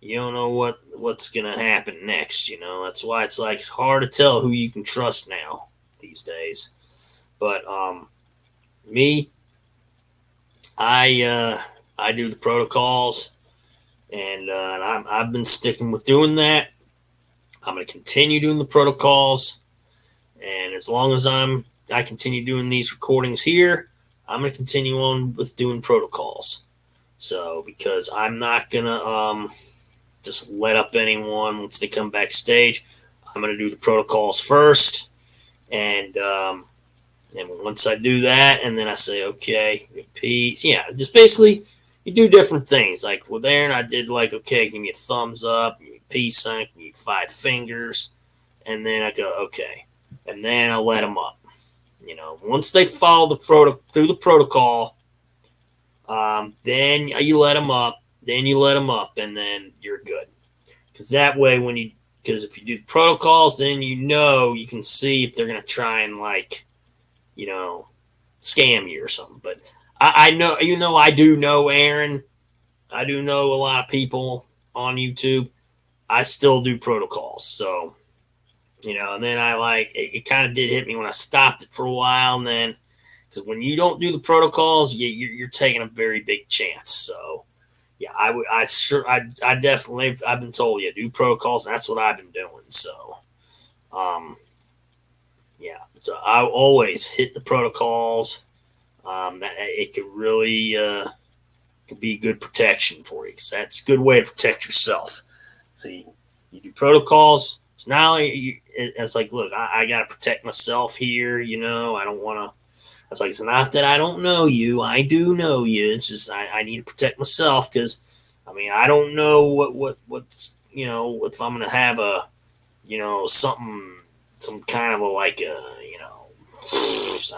what's gonna happen next. That's why it's hard to tell who you can trust now these days. But me, I do the protocols. and I've been sticking with doing that. I'm going to continue doing the protocols, and as long as I continue doing these recordings here, I'm going to continue on with doing protocols. So because I'm not going to just let up anyone once they come backstage. I'm going to do the protocols first, and once I do that, and then I say, okay, peace. Yeah, just basically you do different things. Like with Aaron, I did like, okay, give me a thumbs up, give me a peace sign, give me 5 fingers, and then I go, okay, and then I let them up. Once they follow through the protocol, then you let them up. Then you let them up, and then you're good. Because that way, because if you do the protocols, then you can see if they're gonna try and scam you or something. But I know, I do know Aaron. I do know a lot of people on YouTube. I still do protocols, so and then it kind of did hit me when I stopped it for a while, and then because when you don't do the protocols, you're taking a very big chance. So yeah, I definitely, I've been told, do protocols. And that's what I've been doing. So, yeah, so I always hit the protocols. That it could really could be good protection for you, because that's a good way to protect yourself. See, you do protocols. It's not like it's like, look, I got to protect myself here. I don't want to. It's like, it's not that I don't know you. I do know you. It's just I need to protect myself, because I don't know what's if I'm gonna have a some kind of I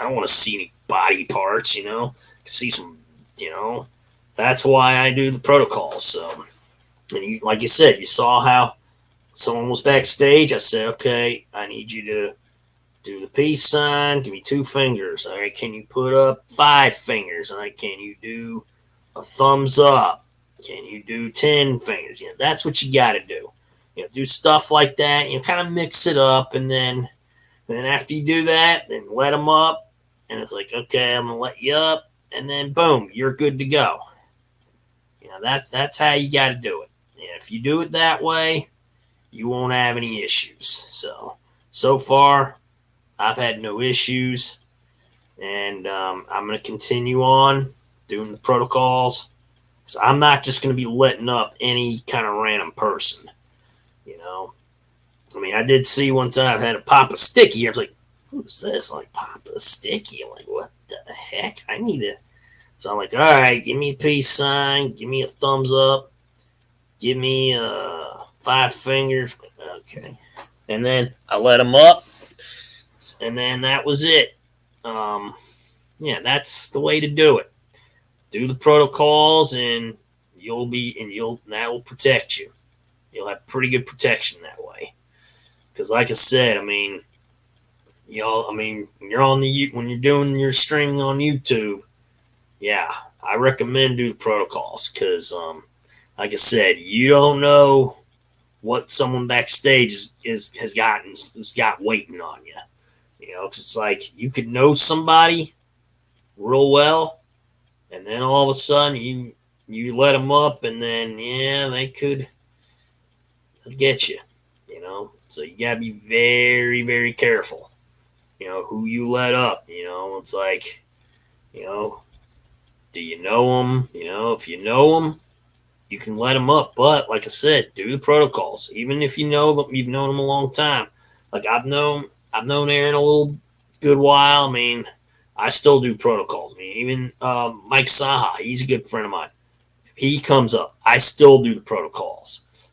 don't want to see any body parts. See some That's why I do the protocols. So, and like you said, you saw how someone was backstage. I said, okay, I need you to do the peace sign. Give me 2 fingers. All right. Can you put up 5 fingers? All right. Can you do a thumbs up? Can you do 10 fingers? That's what you got to do. Do stuff like that. Kind of mix it up, and then after you do that, then let them up, and it's like, okay, I'm gonna let you up, and then boom, you're good to go. That's how you got to do it. If you do it that way, you won't have any issues. So far, I've had no issues, and I'm going to continue on doing the protocols. So I'm not just going to be letting up any kind of random person. I did see one time I had a Papa Sticky. I was like, who's this? Like, Papa Sticky? I'm like, what the heck? I need to. So I'm like, all right, give me a peace sign, give me a thumbs up, give me 5 fingers. Okay. And then I let them up, and then that was it. That's the way to do it. Do the protocols, and that will protect you. You'll have pretty good protection that way. Because, like I said, when you're when you're doing your streaming on YouTube, yeah, I recommend do the protocols, because, like I said, you don't know what someone backstage has got waiting on you. Because it's like, you could know somebody real well, and then all of a sudden you let them up, and then they could get you. So you gotta be very, very careful. Who you let up. It's like, do you know them? If you know them, you can let them up. But like I said, do the protocols. Even if you know them, you've known them a long time. Like I've known Aaron a little good while. I still do protocols. Even Mike Saha, he's a good friend of mine. He comes up, I still do the protocols.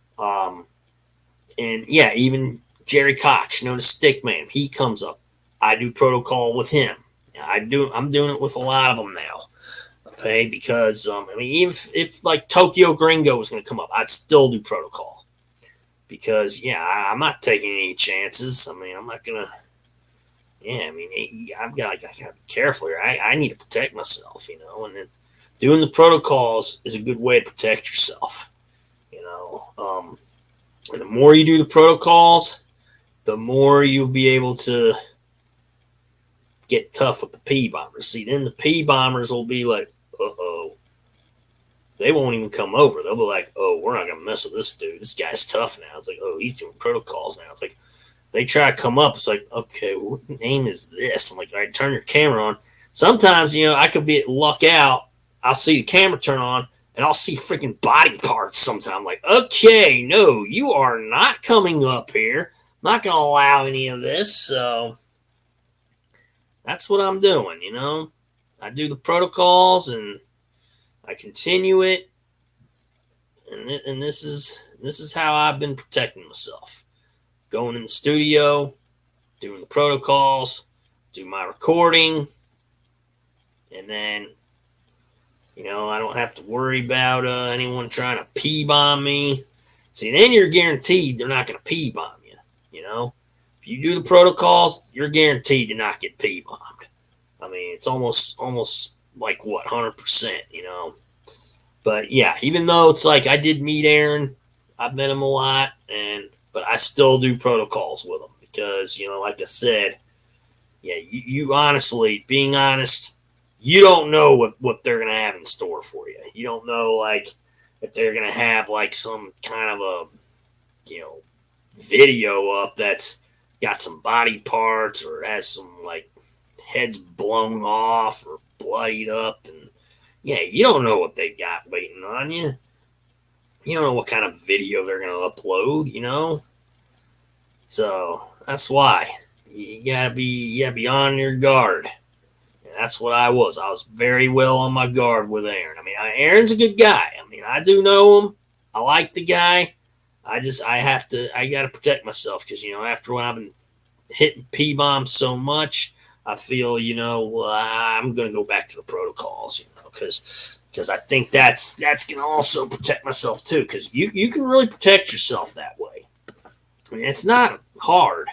And yeah, even Jerry Koch, known as Stickman, he comes up. I do protocol with him. I'm doing it with a lot of them now. Okay, because even if like Tokyo Gringo was going to come up, I'd still do protocol, because I'm not taking any chances. I'm not gonna. I've got to be careful here. I need to protect myself, and then doing the protocols is a good way to protect yourself. And the more you do the protocols, the more you'll be able to get tough with the P bombers. See, then the P bombers will be like, uh-oh, they won't even come over. They'll be like, "Oh, we're not gonna mess with this dude. This guy's tough now." It's like, "Oh, he's doing protocols now." It's like they try to come up. It's like, "Okay, what name is this?" I'm like, "All right, turn your camera on." Sometimes, I could be at luck out. I'll see the camera turn on, and I'll see freaking body parts. Sometimes, I'm like, "Okay, no, you are not coming up here. I'm not gonna allow any of this." So that's what I'm doing. I do the protocols and I continue it, and this is how I've been protecting myself. Going in the studio, doing the protocols, do my recording, and then I don't have to worry about anyone trying to pee-bomb me. See, then you're guaranteed they're not going to pee-bomb you. If you do the protocols, you're guaranteed to not get pee-bombed. I mean, it's almost like what, 100%. But yeah, even though it's like I did meet Aaron, I've met him a lot, but I still do protocols with him because like I said, yeah, you honestly, being honest, you don't know what they're gonna have in store for you. You don't know like if they're gonna have like some kind of a video up that's got some body parts or has some like heads blown off or bloodied up, and yeah, you don't know what they got waiting on you. You don't know what kind of video they're gonna upload. So that's why you gotta be on your guard. And that's what I was. I was very well on my guard with Aaron. I mean, Aaron's a good guy. I mean, I do know him. I like the guy. I gotta protect myself because after when I've been hitting P-bombs so much, I feel I'm gonna go back to the protocols, because I think that's gonna also protect myself too, because you can really protect yourself that way. I mean, it's not hard.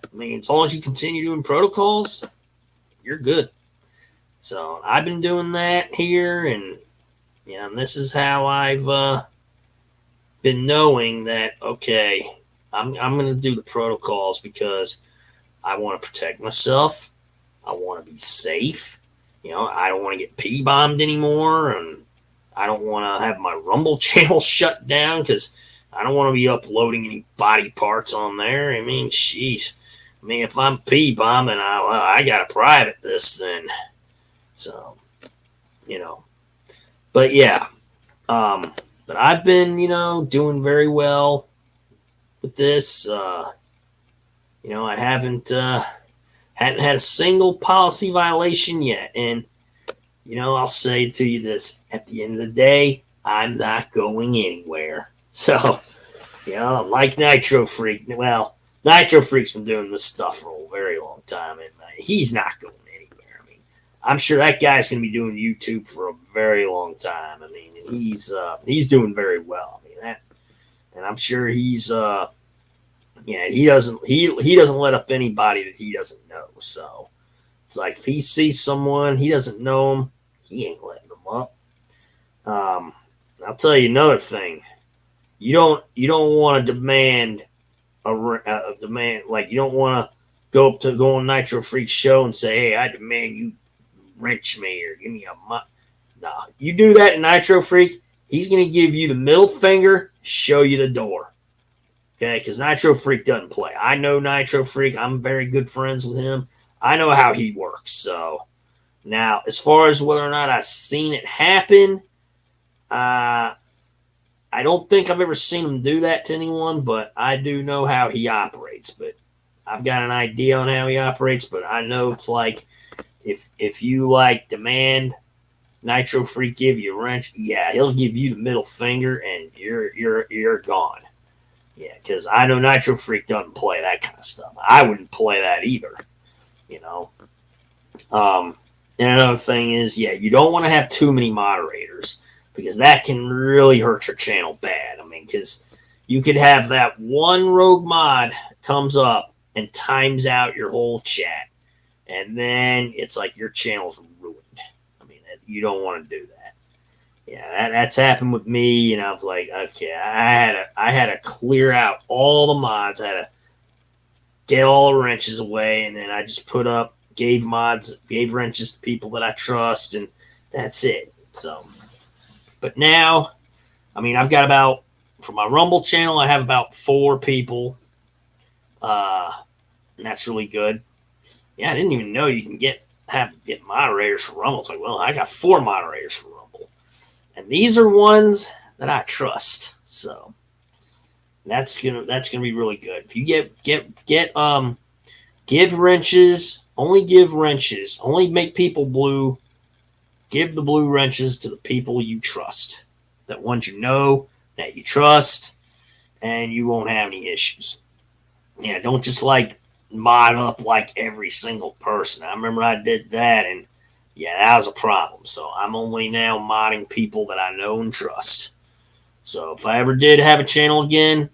I mean, as long as you continue doing protocols, you're good. So I've been doing that here, and and this is how I've been knowing that okay, I'm gonna do the protocols because I want to protect myself. I want to be safe. I don't want to get P-bombed anymore, and I don't want to have my Rumble channel shut down because I don't want to be uploading any body parts on there. I mean, jeez. I mean, if I'm P-bombing, I got to private this then. So, But yeah. But I've been, doing very well with this. I hadn't had a single policy violation yet. And, I'll say to you this, at the end of the day, I'm not going anywhere. So, like Nitro Freak, well, Nitro Freak's been doing this stuff for a very long time, and he's not going anywhere. I mean, I'm sure that guy's going to be doing YouTube for a very long time. I mean, he's doing very well. I mean, and I'm sure he's he doesn't let up anybody that he doesn't know. So it's like if he sees someone he doesn't know him, he ain't letting them up. I'll tell you another thing. You don't want to demand a demand, like you don't want to go on Nitro Freak show and say, "Hey, I demand you wrench me or give me a month." No, you do that in Nitro Freak, he's going to give you the middle finger, show you the door. Okay, because Nitro Freak doesn't play. I know Nitro Freak. I'm very good friends with him. I know how he works. So now, as far as whether or not I've seen it happen, I don't think I've ever seen him do that to anyone, but I do know how he operates. But I've got an idea on how he operates, but I know it's like if you like demand Nitro Freak give you a wrench, yeah, he'll give you the middle finger and you're gone. Yeah, because I know Nitro Freak doesn't play that kind of stuff. I wouldn't play that either, And another thing is, yeah, you don't want to have too many moderators because that can really hurt your channel bad. I mean, because you could have that one rogue mod comes up and times out your whole chat, and then it's like your channel's ruined. I mean, you don't want to do that. Yeah, that's happened with me, and I was like, okay, I had to clear out all the mods. I had to get all the wrenches away, and then I just gave wrenches to people that I trust, and that's it. So, But now, I mean, I've got about, for my Rumble channel, I have about 4 people. And that's really good. Yeah, I didn't even know you can get moderators for Rumble. It's like, well, I got 4 moderators for Rumble, and these are ones that I trust. So that's gonna be really good. If you give wrenches, only give wrenches, only make people blue. Give the blue wrenches to the people you trust, that ones you know, that you trust, and you won't have any issues. Yeah, don't just like mod up like every single person. I remember I did that, and yeah, that was a problem. So I'm only now modding people that I know and trust. So if I ever did have a channel again,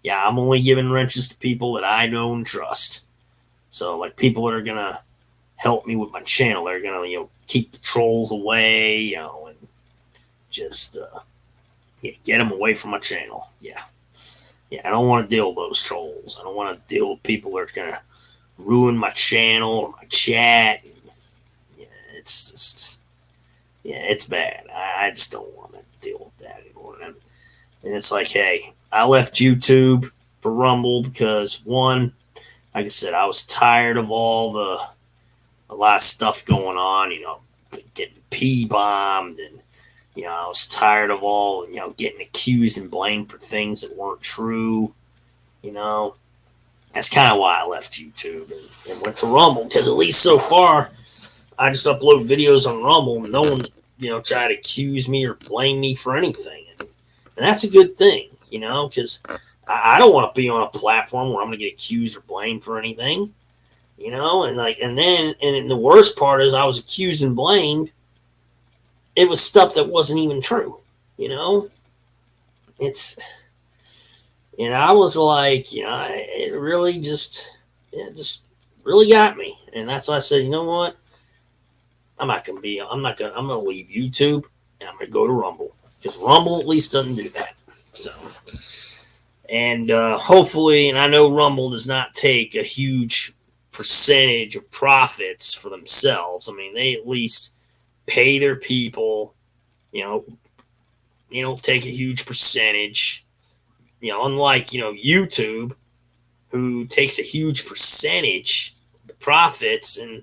yeah, I'm only giving wrenches to people that I know and trust. So like people that are gonna help me with my channel, they're gonna keep the trolls away, and just get them away from my channel. Yeah, I don't want to deal with those trolls. I don't want to deal with people that are gonna ruin my channel or my chat. Yeah, it's just, it's bad. I just don't want to deal with that anymore. And it's like, hey, I left YouTube for Rumble because, one, like I said, I was tired of a lot of stuff going on, getting P-bombed, and, I was tired of all, getting accused and blamed for things that weren't true, That's kind of why I left YouTube and went to Rumble, because at least so far, I just upload videos on Rumble, and no one's, tried to accuse me or blame me for anything. And that's a good thing, because I don't want to be on a platform where I'm going to get accused or blamed for anything. And then the worst part is I was accused and blamed. It was stuff that wasn't even true, It's, and I was like, it really just really got me. And that's why I said, you know what? I'm going to leave YouTube and I'm going to go to Rumble, because Rumble at least doesn't do that. So, and hopefully, and I know Rumble does not take a huge percentage of profits for themselves. I mean, they at least pay their people, they don't take a huge percentage, unlike, YouTube, who takes a huge percentage of the profits, and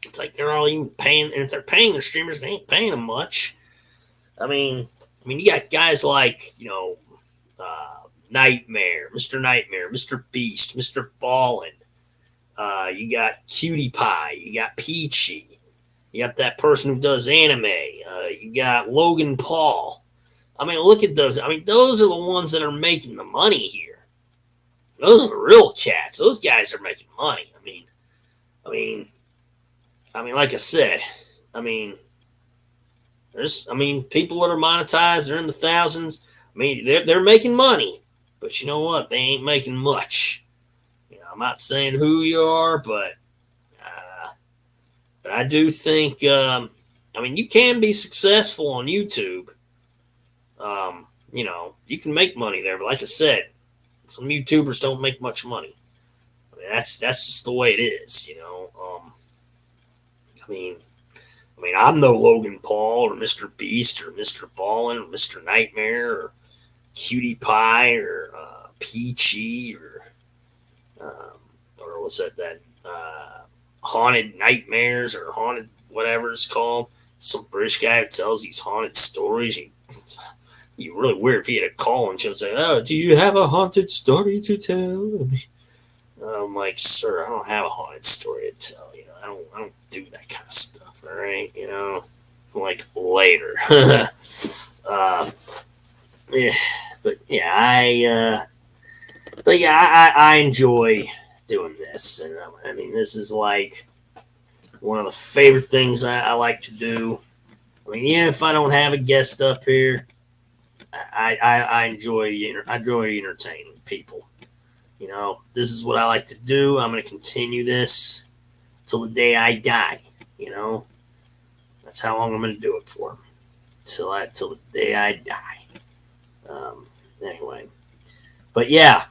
it's like they're all even paying, and if they're paying their streamers, they ain't paying them much. I mean, you got guys like, Nightmare, Mr. Beast, Mr. Ballin. You got Cutie Pie. You got Peachy. You got that person who does anime. You got Logan Paul. I mean, look at those. I mean, those are the ones that are making the money here. Those are the real cats. Those guys are making money. I mean, like I said, there's, people that are monetized, they're in the thousands. They're making money, but you know what? They ain't making much. I'm not saying who you are, but I do think, you can be successful on YouTube. You can make money there, but like I said, some YouTubers don't make much money. That's just the way it is, I'm no Logan Paul or Mr. Beast or Mr. Ballin or Mr. Nightmare or Cutie Pie or Peachy or what's that Haunted Nightmares or Haunted whatever it's called. Some British guy who tells these haunted stories. You're really weird if he had a call and she'll say, "Oh, do you have a haunted story to tell?" I'm like, "Sir, I don't have a haunted story to tell. I don't do that kind of stuff. All right, like later." Yeah, but yeah, I enjoy doing this, and this is like one of the favorite things I like to do. Even if I don't have a guest up here, I enjoy entertaining people. This is what I like to do. I'm going to continue this till the day I die. That's how long I'm going to do it for. Till the day I die. Anyway, but yeah,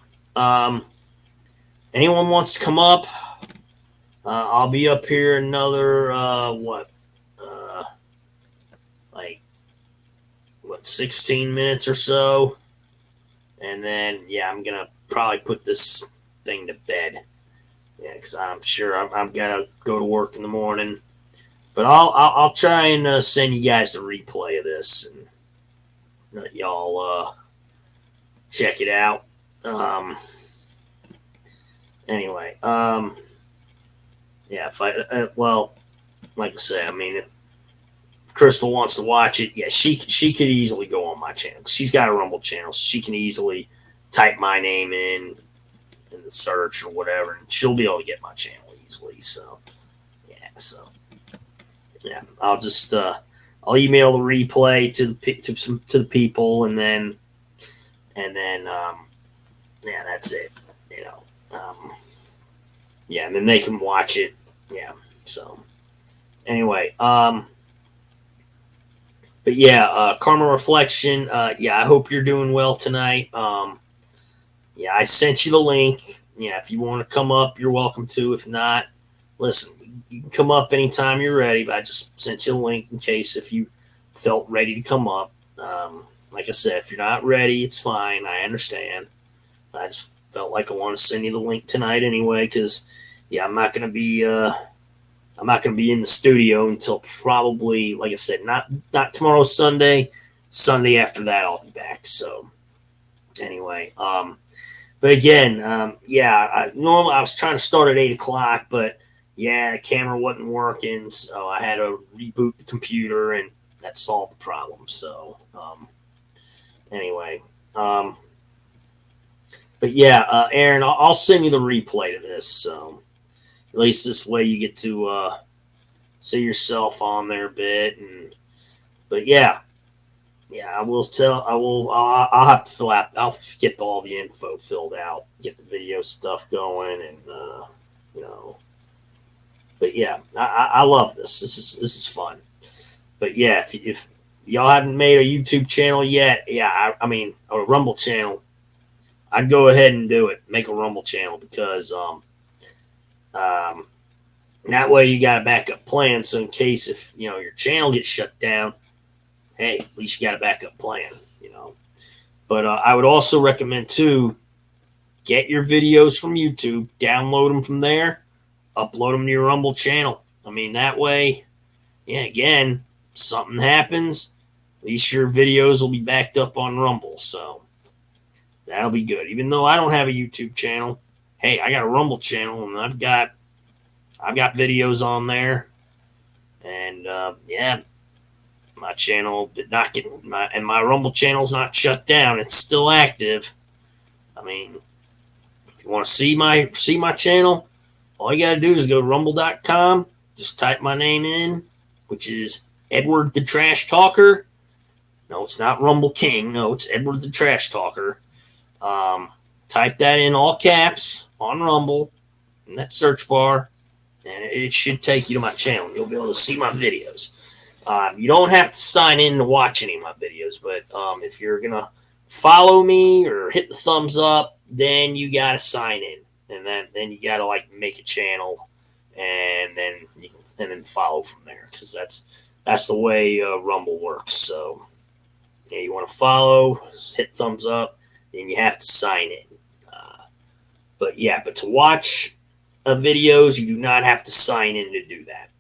anyone wants to come up, I'll be up here another, like 16 minutes or so. And then, yeah, I'm going to probably put this thing to bed. Yeah, because I'm sure I'm going to go to work in the morning. But I'll try and send you guys the replay of this and let y'all check it out. Anyway, yeah, if I well, like I say, I mean, if Crystal wants to watch it, yeah, she could easily go on my channel. She's got a Rumble channel, so she can easily type my name in the search or whatever, and she'll be able to get my channel easily. So, yeah, I'll just I'll email the replay to the people, and then yeah, that's it. You know, yeah, and then they can watch it. Yeah. So anyway, but yeah, Karma Reflection. Yeah, I hope you're doing well tonight. Yeah, I sent you the link. Yeah, if you want to come up, you're welcome to. If not, listen, you can come up anytime you're ready. But I just sent you the link in case if you felt ready to come up. Like I said, if you're not ready, it's fine. I understand. I just felt like I want to send you the link tonight anyway, because yeah, I'm not gonna be in the studio until probably, like I said, not tomorrow Sunday. Sunday after that, I'll be back. So anyway, but again, yeah, normally I was trying to start at 8:00, but yeah, the camera wasn't working, so I had to reboot the computer, and that solved the problem. So anyway, but yeah, Aaron, I'll send you the replay to this. So at least this way you get to see yourself on there a bit. But yeah, I'll have to fill out. I'll get all the info filled out, get the video stuff going, and you know. But yeah, I love this. This is fun. But yeah, if y'all haven't made a YouTube channel yet, yeah, I mean a Rumble channel, I'd go ahead and do it. Make a Rumble channel, because that way you got a backup plan. So in case if your channel gets shut down, hey, at least you got a backup plan. But I would also recommend too, get your videos from YouTube, download them from there, upload them to your Rumble channel. I mean, that way, yeah, again, something happens, at least your videos will be backed up on Rumble. So that'll be good. Even though I don't have a YouTube channel, hey, I got a Rumble channel, and I've got videos on there. And yeah, my channel did not get my Rumble channel's not shut down. It's still active. I mean, if you want to see my channel, all you got to do is go to rumble.com, just type my name in, which is Edward the Trash Talker. No, it's not Rumble King. No, it's Edward the Trash Talker. Type that in all caps on Rumble in that search bar, and it should take you to my channel. You'll be able to see my videos. You don't have to sign in to watch any of my videos, but if you're going to follow me or hit the thumbs up, then you got to sign in. And then you gotta make a channel, and then you can follow from there, because that's the way Rumble works. So yeah, you want to follow, hit thumbs up, then you have to sign in. But to watch videos, you do not have to sign in to do that.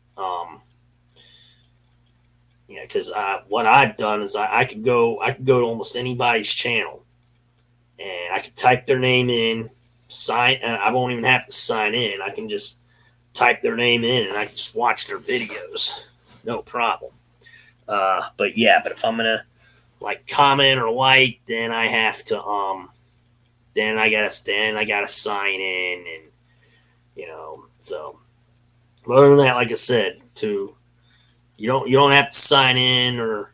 Yeah, because what I've done is I could go to almost anybody's channel, and I could type their name in. I won't even have to sign in. I can just type their name in, and I can just watch their videos, no problem. But if I'm gonna comment or then I have to then I gotta sign in, and so. Other than that, like I said, you don't have to sign in, or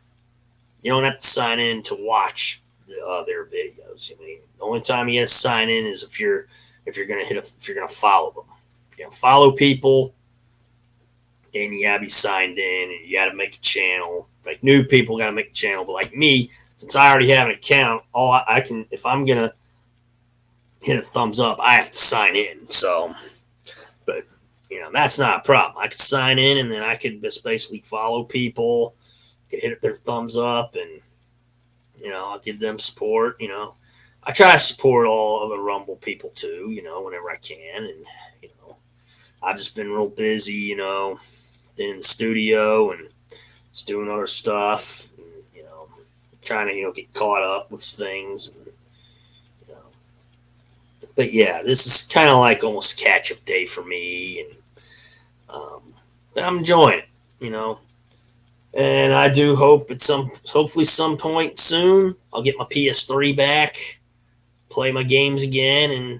you don't have to sign in to watch their videos. I mean, the only time you got to sign in is if you're gonna follow them. If you're gonna follow people, then you gotta be signed in, and you gotta make a channel. Like new people gotta make a channel, but like me, since I already have an account, all I can, if I'm gonna hit a thumbs up, I have to sign in. So, but that's not a problem. I could sign in, and then I could just basically follow people, could hit their thumbs up, and I'll give them support. I try to support all other Rumble people too, whenever I can. And, I've just been real busy, been in the studio and just doing other stuff. And, trying to, get caught up with things. And, but yeah, this is kind of like almost catch up day for me. And but I'm enjoying it, And I do hope hopefully some point soon, I'll get my PS3 back, play my games again, and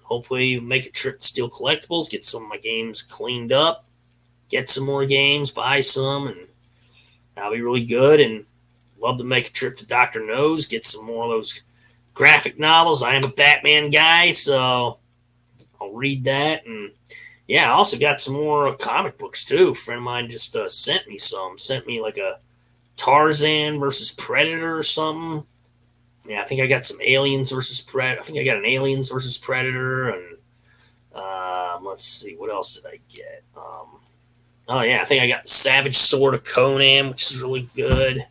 hopefully make a trip to Steel Collectibles, get some of my games cleaned up, get some more games, buy some, and that'll be really good. And love to make a trip to Dr. No's, get some more of those graphic novels. I am a Batman guy, so I'll read that. And yeah, I also got some more comic books too. A friend of mine just sent me like a Tarzan versus Predator or something. Yeah, I think I got some Aliens versus Predator. I think I got an Aliens versus Predator, and let's see, what else did I get? Oh yeah, I think I got the Savage Sword of Conan, which is really good.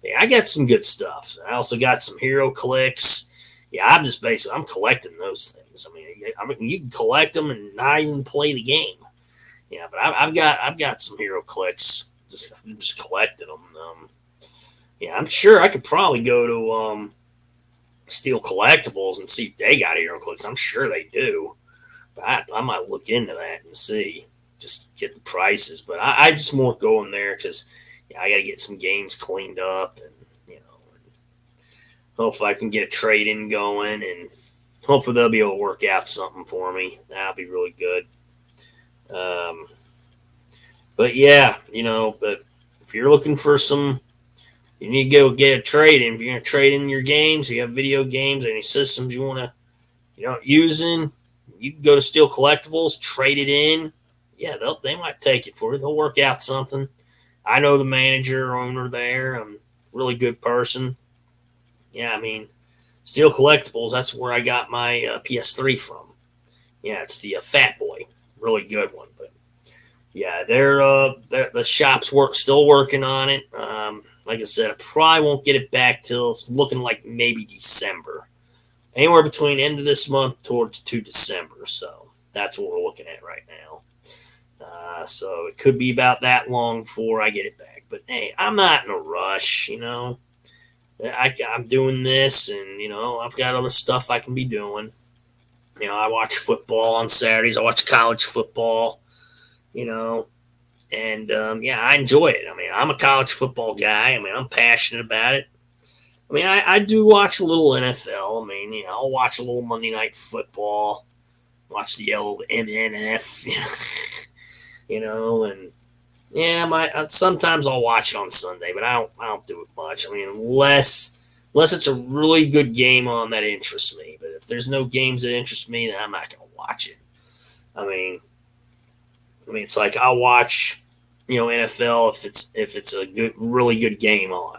Yeah, I got some good stuff. I also got some Hero Clicks. Yeah, I'm collecting those things. I mean, you can collect them and not even play the game. Yeah, but I've got some Hero Clicks. Just collecting them. Yeah, I'm sure I could probably go to Steel Collectibles and see if they got Hero Clicks. I'm sure they do. But I might look into that and see, just get the prices. But I just won't go in there because I got to get some games cleaned up, and hopefully I can get a trade-in going, and hopefully they'll be able to work out something for me. That'll be really good. But yeah, but if you're looking for you need to go get a trade-in. If you're going to trade in your games, you have video games, any systems you want to, using, you can go to Steel Collectibles, trade it in. Yeah, they might take it for you. They'll work out something. I know the manager or owner there. Really good person. Yeah, Steel Collectibles, that's where I got my PS3 from. Yeah, it's the Fat Boy. Really good one. But yeah, they're the shop's still working on it. Like I said, I probably won't get it back till it's looking like maybe December. Anywhere between end of this month to December. So that's what we're looking at right now. So it could be about that long before I get it back. But hey, I'm not in a rush, I'm doing this, and, I've got other stuff I can be doing. I watch football on Saturdays. I watch college football, and, I enjoy it. I'm a college football guy. I'm passionate about it. I do watch a little NFL. I'll watch a little Monday Night Football, watch the old MNF, and yeah, sometimes I'll watch it on Sunday, but I don't do it much. Unless it's a really good game on that interests me. But if there's no games that interest me, then I'm not going to watch it. It's like I'll watch, NFL if it's a really good game on.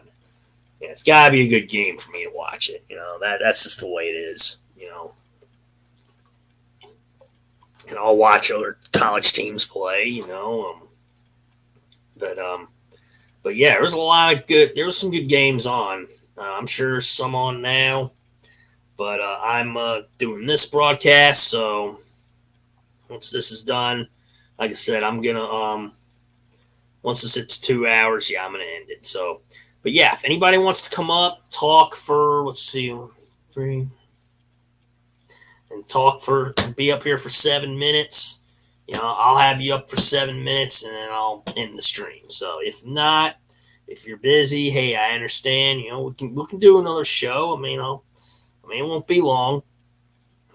Yeah, it's got to be a good game for me to watch it. That's just the way it is. And I'll watch other college teams play. But yeah, there was some good games on. I'm sure some on now, but I'm doing this broadcast. So once this is done, like I said, I'm gonna once this hits 2 hours, I'm gonna end it. So, but yeah, if anybody wants to come up, talk for be up here for 7 minutes. I'll have you up for 7 minutes, and then I'll end the stream. So if not, if you're busy, hey, I understand. We can do another show. It won't be long.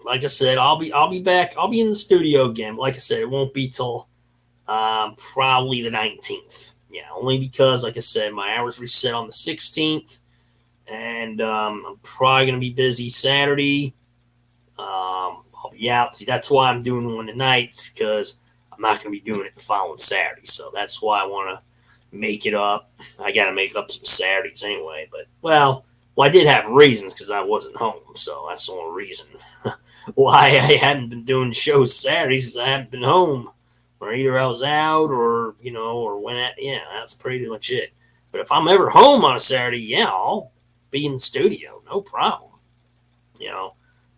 Like I said, I'll be back. I'll be in the studio again. But like I said, it won't be till probably the 19th. Yeah, only because, like I said, my hours reset on the 16th, and I'm probably gonna be busy Saturday. I'll be out. See, that's why I'm doing one tonight, because I'm not going to be doing it the following Saturday. So that's why I want to make it up. I got to make up some Saturdays anyway. But, I did have reasons, because I wasn't home. So that's the only reason why I hadn't been doing shows Saturdays, because I haven't been home. Or either I was out or, or went at, that's pretty much it. But if I'm ever home on a Saturday, I'll be in the studio, no problem.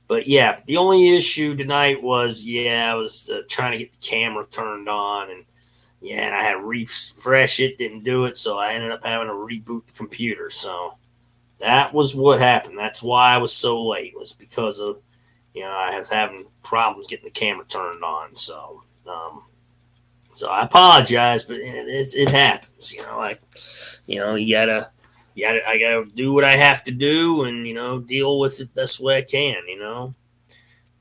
But yeah, the only issue tonight was, I was trying to get the camera turned on, and I had to refresh it, didn't do it, so I ended up having to reboot the computer. So that was what happened. That's why I was so late. It was because of, I was having problems getting the camera turned on. So, so I apologize, but it happens. I gotta do what I have to do, and deal with it best way I can.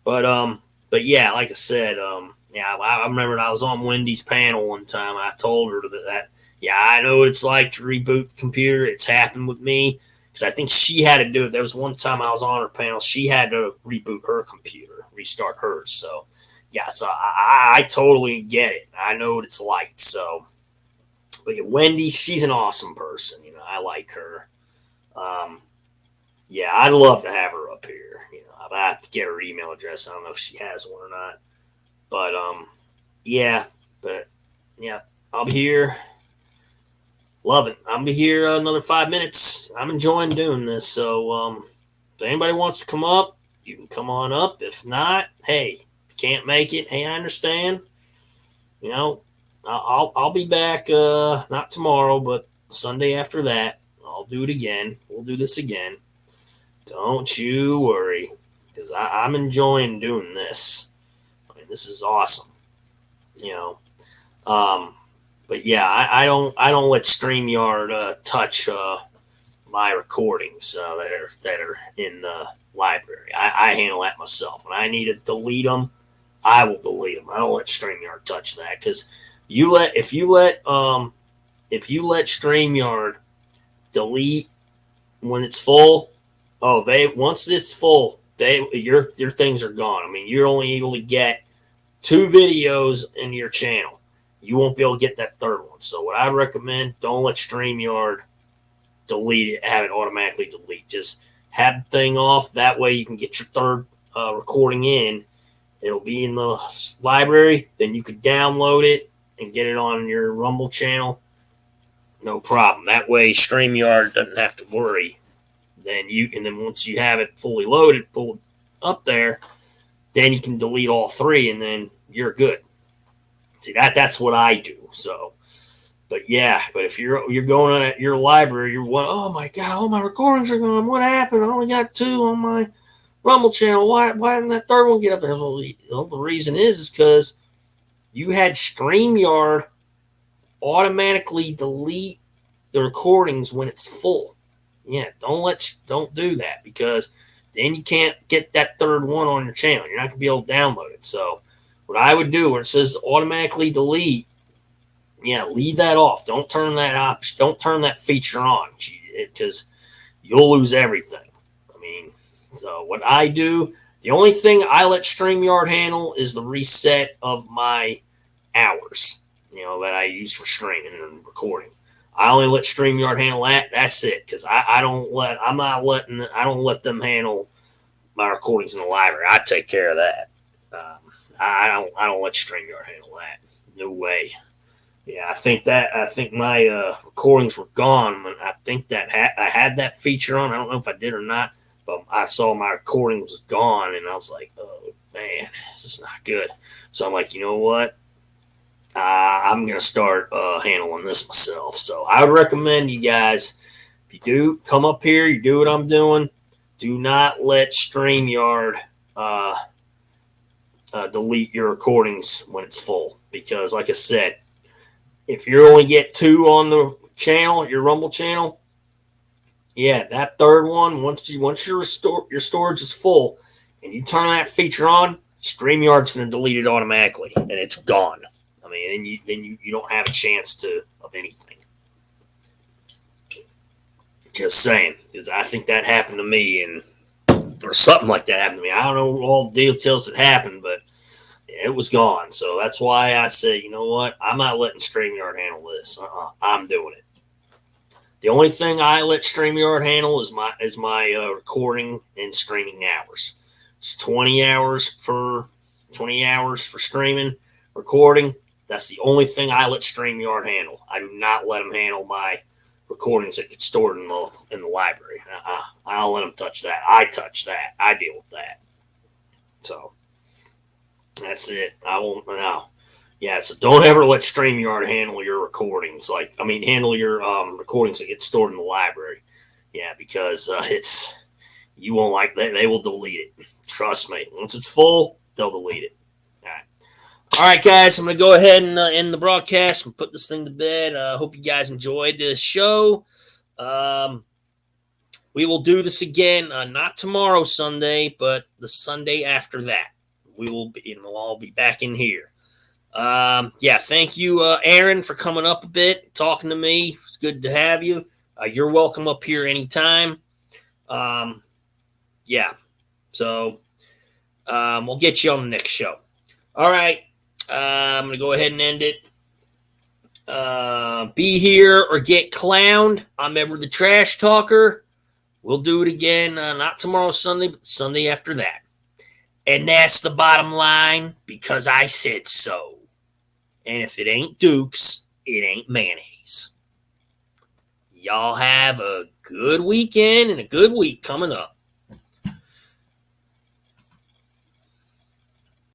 But yeah, like I said, I remember I was on Wendy's panel one time. I told her that I know what it's like to reboot the computer. It's happened with me because I think she had to do it. There was one time I was on her panel, she had to reboot her computer, restart hers. So so I totally get it. I know what it's like. So, but yeah, Wendy, she's an awesome person. I like her. I'd love to have her up here. I have to get her email address. I don't know if she has one or not. But I'll be here. Love it. I'll be here another 5 minutes. I'm enjoying doing this. So if anybody wants to come up, you can come on up. If not, hey, if you can't make it, hey, I understand. I'll be back not tomorrow, but Sunday after that. I'll do it again. We'll do this again. Don't you worry, because I'm enjoying doing this. I mean, this is awesome. But yeah, I don't let StreamYard touch my recordings that are in the library. I handle that myself. When I need to delete them, I will delete them. I don't let StreamYard touch that, because if you let StreamYard delete when it's full, once it's full, your things are gone. I mean, you're only able to get 2 videos in your channel. You won't be able to get that third one. So what I recommend, don't let StreamYard delete it, have it automatically delete. Just have the thing off. That way you can get your third recording in. It'll be in the library. Then you could download it and get it on your Rumble channel. No problem. That way StreamYard doesn't have to worry. Then once you have it fully loaded, full up there, then you can delete all 3, and then you're good. See, that's what I do. So, but if you're going at your library, you're going, oh my God, all my recordings are gone. What happened? I only got 2 on my Rumble channel. Why didn't that third one get up there? Well, the reason is because you had StreamYard automatically delete the recordings when it's full. Don't do that, because then you can't get that third one on your channel. You're not gonna be able to download it. So what I would do, where it says automatically delete, leave that off. Don't turn that option. Don't turn that feature on, because you'll lose everything. I mean, so what I do, the only thing I let StreamYard handle is the reset of my hours, that I use for streaming and recording. I only let StreamYard handle that. That's it, because I don't let them handle my recordings in the library. I take care of that. I don't let StreamYard handle that. No way. Yeah, I think my recordings were gone when I think that I had that feature on. I don't know if I did or not, but I saw my recording was gone, and I was like, oh man, this is not good. So I'm like, you know what? I'm going to start handling this myself. So I would recommend you guys, if you do come up here, you do what I'm doing, do not let StreamYard delete your recordings when it's full. Because like I said, if you only get 2 on the channel, your Rumble channel, that third one, once your storage is full and you turn that feature on, StreamYard's going to delete it automatically, and it's gone. I mean, then you don't have a chance of anything. Just saying, because I think that happened to me, or something like that happened to me. I don't know all the details that happened, but it was gone. So that's why I said, you know what? I'm not letting StreamYard handle this. I'm doing it. The only thing I let StreamYard handle is my recording and streaming hours. It's 20 hours for streaming, recording. That's the only thing I let StreamYard handle. I do not let them handle my recordings that get stored in the library. I don't let them touch that. I touch that. I deal with that. So that's it. I won't now. Yeah, so don't ever let StreamYard handle your recordings. Handle your recordings that get stored in the library. Yeah, because you won't like that. They will delete it. Trust me. Once it's full, they'll delete it. All right, guys. I'm going to go ahead and end the broadcast and put this thing to bed. Hope you guys enjoyed the show. We will do this again, not tomorrow Sunday, but the Sunday after that. We'll all be back in here. Thank you, Aaron, for coming up a bit, talking to me. It's good to have you. You're welcome up here anytime. So we'll get you on the next show. All right, I'm going to go ahead and end it. Be here or get clowned. I'm Edward the Trash Talker. We'll do it again, not tomorrow Sunday, but Sunday after that. And that's the bottom line, because I said so. And if it ain't Dukes, it ain't mayonnaise. Y'all have a good weekend and a good week coming up.